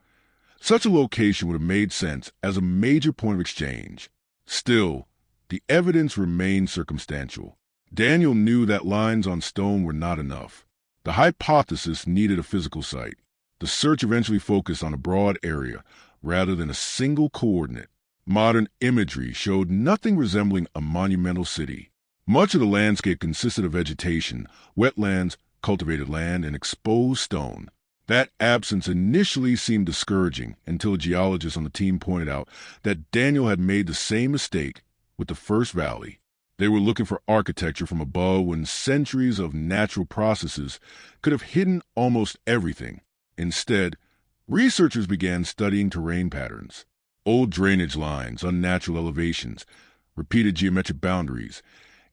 such a location would have made sense as a major point of exchange. Still, the evidence remained circumstantial. Daniel knew that lines on stone were not enough. The hypothesis needed a physical site. The search eventually focused on a broad area rather than a single coordinate. Modern imagery showed nothing resembling a monumental city. Much of the landscape consisted of vegetation, wetlands, cultivated land, and exposed stone. That absence initially seemed discouraging until a geologist on the team pointed out that Daniel had made the same mistake with the first valley. They were looking for architecture from above when centuries of natural processes could have hidden almost everything. Instead, researchers began studying terrain patterns. Old drainage lines, unnatural elevations, repeated geometric boundaries,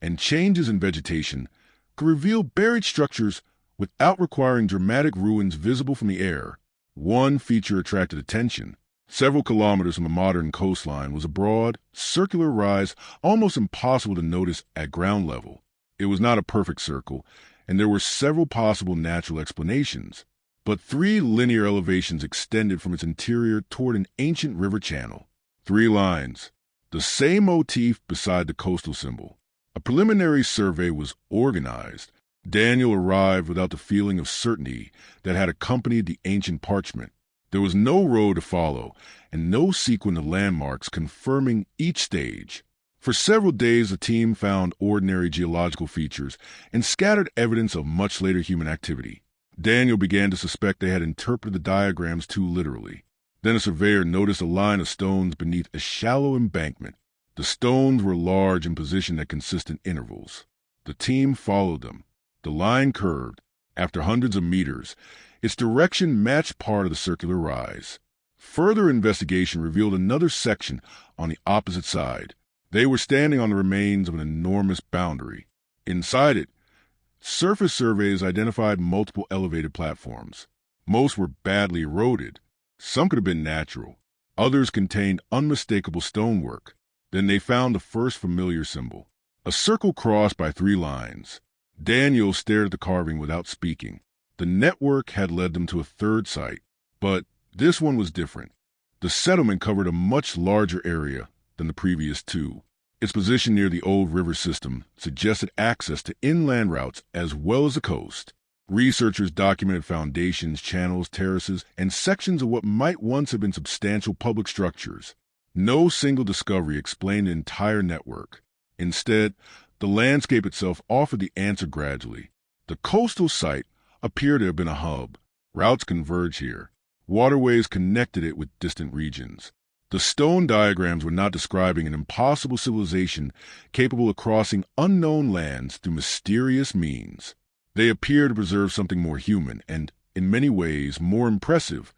and changes in vegetation could reveal buried structures without requiring dramatic ruins visible from the air. One feature attracted attention. Several kilometers from the modern coastline was a broad, circular rise almost impossible to notice at ground level. It was not a perfect circle, and there were several possible natural explanations. But three linear elevations extended from its interior toward an ancient river channel. Three lines, the same motif beside the coastal symbol. A preliminary survey was organized. Daniel arrived without the feeling of certainty that had accompanied the ancient parchment. There was no road to follow, and no sequence of landmarks confirming each stage. For several days, the team found ordinary geological features and scattered evidence of much later human activity. Daniel began to suspect they had interpreted the diagrams too literally. Then a surveyor noticed a line of stones beneath a shallow embankment. The stones were large and positioned at consistent intervals. The team followed them. The line curved. After hundreds of meters, its direction matched part of the circular rise. Further investigation revealed another section on the opposite side. They were standing on the remains of an enormous boundary. Inside it, surface surveys identified multiple elevated platforms. Most were badly eroded. Some could have been natural. Others contained unmistakable stonework. Then they found the first familiar symbol, a circle crossed by three lines. Daniel stared at the carving without speaking. The network had led them to a third site, but this one was different. The settlement covered a much larger area than the previous two. Its position near the old river system suggested access to inland routes as well as the coast. Researchers documented foundations, channels, terraces, and sections of what might once have been substantial public structures. No single discovery explained the entire network. Instead, the landscape itself offered the answer gradually. The coastal site appeared to have been a hub. Routes converged here. Waterways connected it with distant regions. The stone diagrams were not describing an impossible civilization capable of crossing unknown lands through mysterious means. They appear to preserve something more human and, in many ways, more impressive.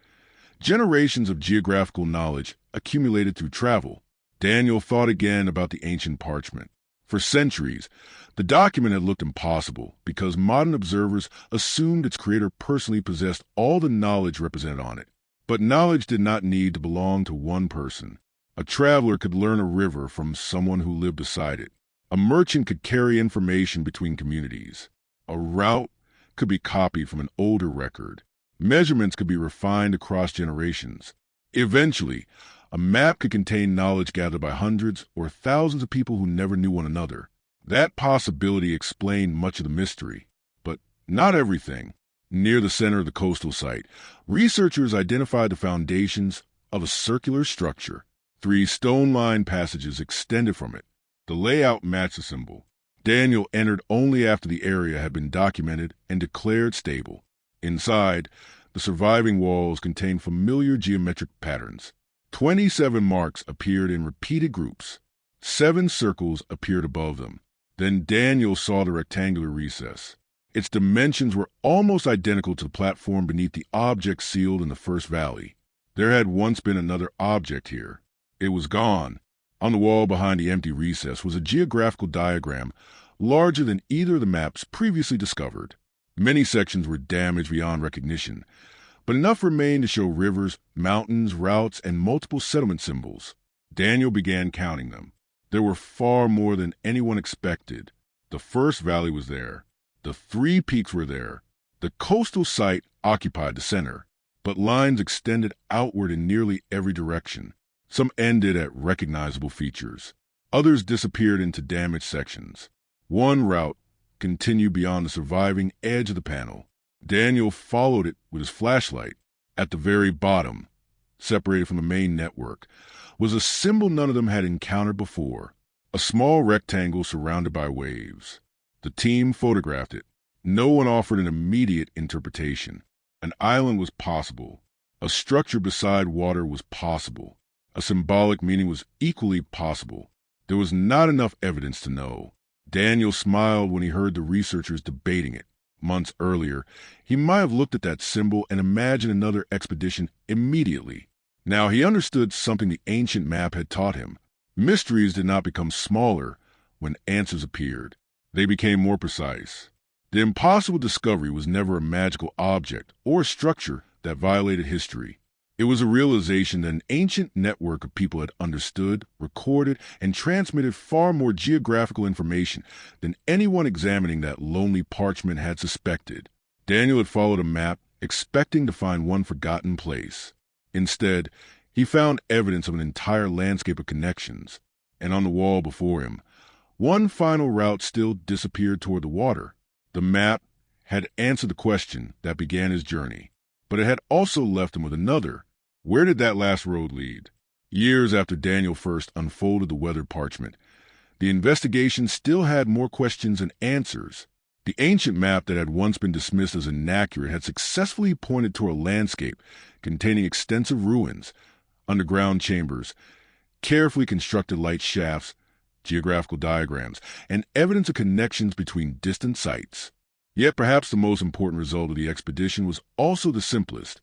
Generations of geographical knowledge accumulated through travel. Daniel thought again about the ancient parchment. For centuries, the document had looked impossible because modern observers assumed its creator personally possessed all the knowledge represented on it. But knowledge did not need to belong to one person. A traveler could learn a river from someone who lived beside it. A merchant could carry information between communities. A route could be copied from an older record. Measurements could be refined across generations. Eventually, a map could contain knowledge gathered by hundreds or thousands of people who never knew one another. That possibility explained much of the mystery, but not everything. Near the center of the coastal site, researchers identified the foundations of a circular structure. 3 stone-lined passages extended from it. The layout matched the symbol. Daniel entered only after the area had been documented and declared stable. Inside, the surviving walls contained familiar geometric patterns. 27 marks appeared in repeated groups. 7 circles appeared above them. Then Daniel saw the rectangular recess. Its dimensions were almost identical to the platform beneath the object sealed in the first valley. There had once been another object here. It was gone. On the wall behind the empty recess was a geographical diagram larger than either of the maps previously discovered. Many sections were damaged beyond recognition, but enough remained to show rivers, mountains, routes, and multiple settlement symbols. Daniel began counting them. There were far more than anyone expected. The first valley was there. The 3 peaks were there. The coastal site occupied the center, but lines extended outward in nearly every direction. Some ended at recognizable features. Others disappeared into damaged sections. One route continued beyond the surviving edge of the panel. Daniel followed it with his flashlight. At the very bottom, separated from the main network, was a symbol none of them had encountered before, a small rectangle surrounded by waves. The team photographed it. No one offered an immediate interpretation. An island was possible. A structure beside water was possible. A symbolic meaning was equally possible. There was not enough evidence to know. Daniel smiled when he heard the researchers debating it. Months earlier, he might have looked at that symbol and imagined another expedition immediately. Now he understood something the ancient map had taught him. Mysteries did not become smaller when answers appeared. They became more precise. The impossible discovery was never a magical object or a structure that violated history. It was a realization that an ancient network of people had understood, recorded, and transmitted far more geographical information than anyone examining that lonely parchment had suspected. Daniel had followed a map, expecting to find one forgotten place. Instead, he found evidence of an entire landscape of connections, and on the wall before him, one final route still disappeared toward the water. The map had answered the question that began his journey, but it had also left him with another. Where did that last road lead? Years after Daniel first unfolded the weathered parchment, the investigation still had more questions than answers. The ancient map that had once been dismissed as inaccurate had successfully pointed toward a landscape containing extensive ruins, underground chambers, carefully constructed light shafts, geographical diagrams, and evidence of connections between distant sites. Yet perhaps the most important result of the expedition was also the simplest.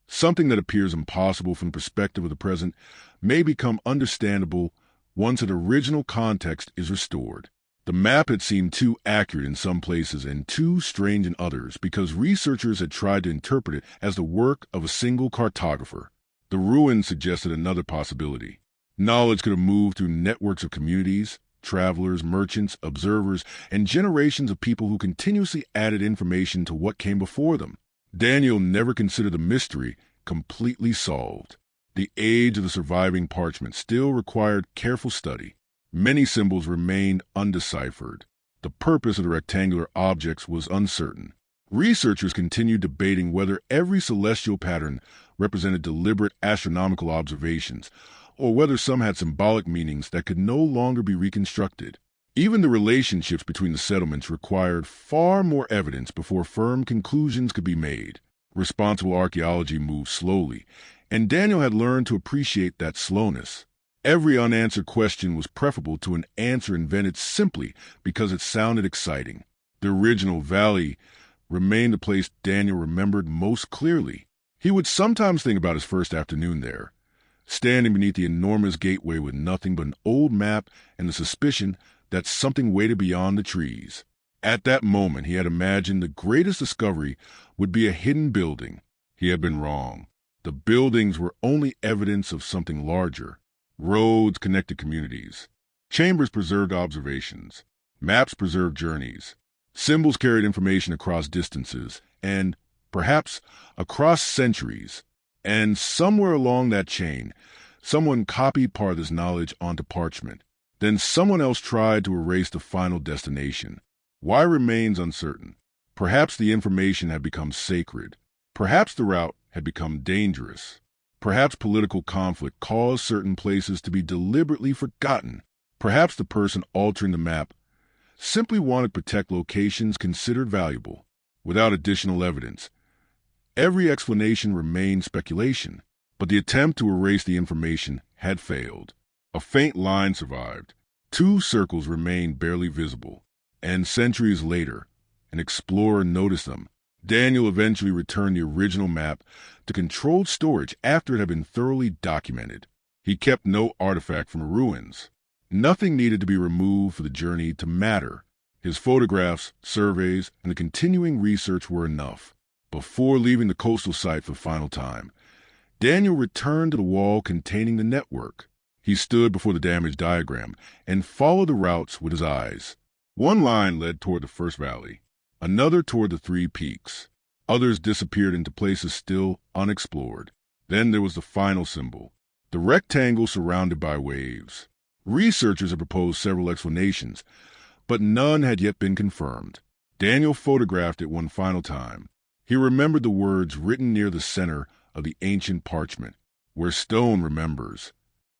Something that appears impossible from the perspective of the present may become understandable once its original context is restored. The map had seemed too accurate in some places and too strange in others because researchers had tried to interpret it as the work of a single cartographer. The ruins suggested another possibility. Knowledge could have moved through networks of communities, travelers, merchants, observers, and generations of people who continuously added information to what came before them. Daniel never considered the mystery completely solved. The age of the surviving parchment still required careful study. Many symbols remained undeciphered. The purpose of the rectangular objects was uncertain. Researchers continued debating whether every celestial pattern represented deliberate astronomical observations, or whether some had symbolic meanings that could no longer be reconstructed. Even the relationships between the settlements required far more evidence before firm conclusions could be made. Responsible archaeology moved slowly, and Daniel had learned to appreciate that slowness. Every unanswered question was preferable to an answer invented simply because it sounded exciting. The original valley remained the place Daniel remembered most clearly. He would sometimes think about his first afternoon there, standing beneath the enormous gateway with nothing but an old map and the suspicion that something waited beyond the trees. At that moment, he had imagined the greatest discovery would be a hidden building. He had been wrong. The buildings were only evidence of something larger. Roads connected communities. Chambers preserved observations. Maps preserved journeys. Symbols carried information across distances and, perhaps, across centuries. And somewhere along that chain, someone copied part of this knowledge onto parchment. Then someone else tried to erase the final destination. Why remains uncertain. Perhaps the information had become sacred. Perhaps the route had become dangerous. Perhaps political conflict caused certain places to be deliberately forgotten. Perhaps the person altering the map simply wanted to protect locations considered valuable, without additional evidence. Every explanation remained speculation, but the attempt to erase the information had failed. A faint line survived. 2 circles remained barely visible, and centuries later, an explorer noticed them. Daniel eventually returned the original map to controlled storage after it had been thoroughly documented. He kept no artifact from the ruins. Nothing needed to be removed for the journey to matter. His photographs, surveys, and the continuing research were enough. Before leaving the coastal site for the final time, Daniel returned to the wall containing the network. He stood before the damage diagram and followed the routes with his eyes. One line led toward the first valley, another toward the 3 peaks. Others disappeared into places still unexplored. Then there was the final symbol, the rectangle surrounded by waves. Researchers had proposed several explanations, but none had yet been confirmed. Daniel photographed it one final time. He remembered the words written near the center of the ancient parchment, where stone remembers.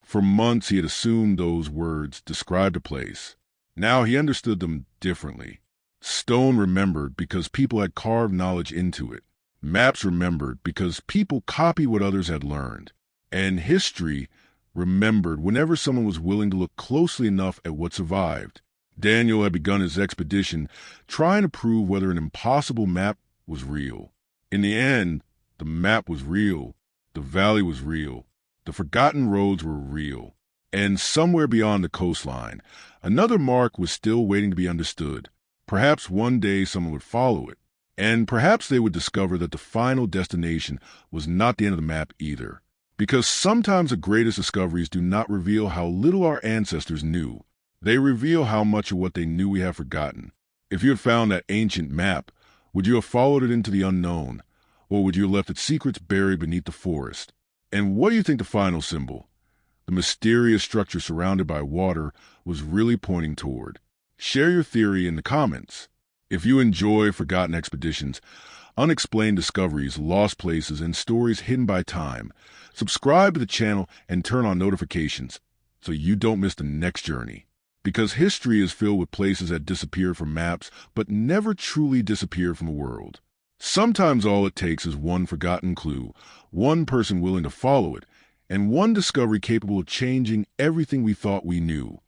For months he had assumed those words described a place. Now he understood them differently. Stone remembered because people had carved knowledge into it. Maps remembered because people copied what others had learned. And history remembered whenever someone was willing to look closely enough at what survived. Daniel had begun his expedition trying to prove whether an impossible map was real. In the end, the map was real, the valley was real, the forgotten roads were real, and somewhere beyond the coastline, another mark was still waiting to be understood. Perhaps one day someone would follow it, and perhaps they would discover that the final destination was not the end of the map either. Because sometimes the greatest discoveries do not reveal how little our ancestors knew. They reveal how much of what they knew we have forgotten. If you had found that ancient map, would you have followed it into the unknown, or would you have left its secrets buried beneath the forest? And what do you think the final symbol, the mysterious structure surrounded by water, was really pointing toward? Share your theory in the comments. If you enjoy forgotten expeditions, unexplained discoveries, lost places, and stories hidden by time, subscribe to the channel and turn on notifications so you don't miss the next journey. Because history is filled with places that disappeared from maps but never truly disappeared from the world. Sometimes all it takes is one forgotten clue, one person willing to follow it, and one discovery capable of changing everything we thought we knew.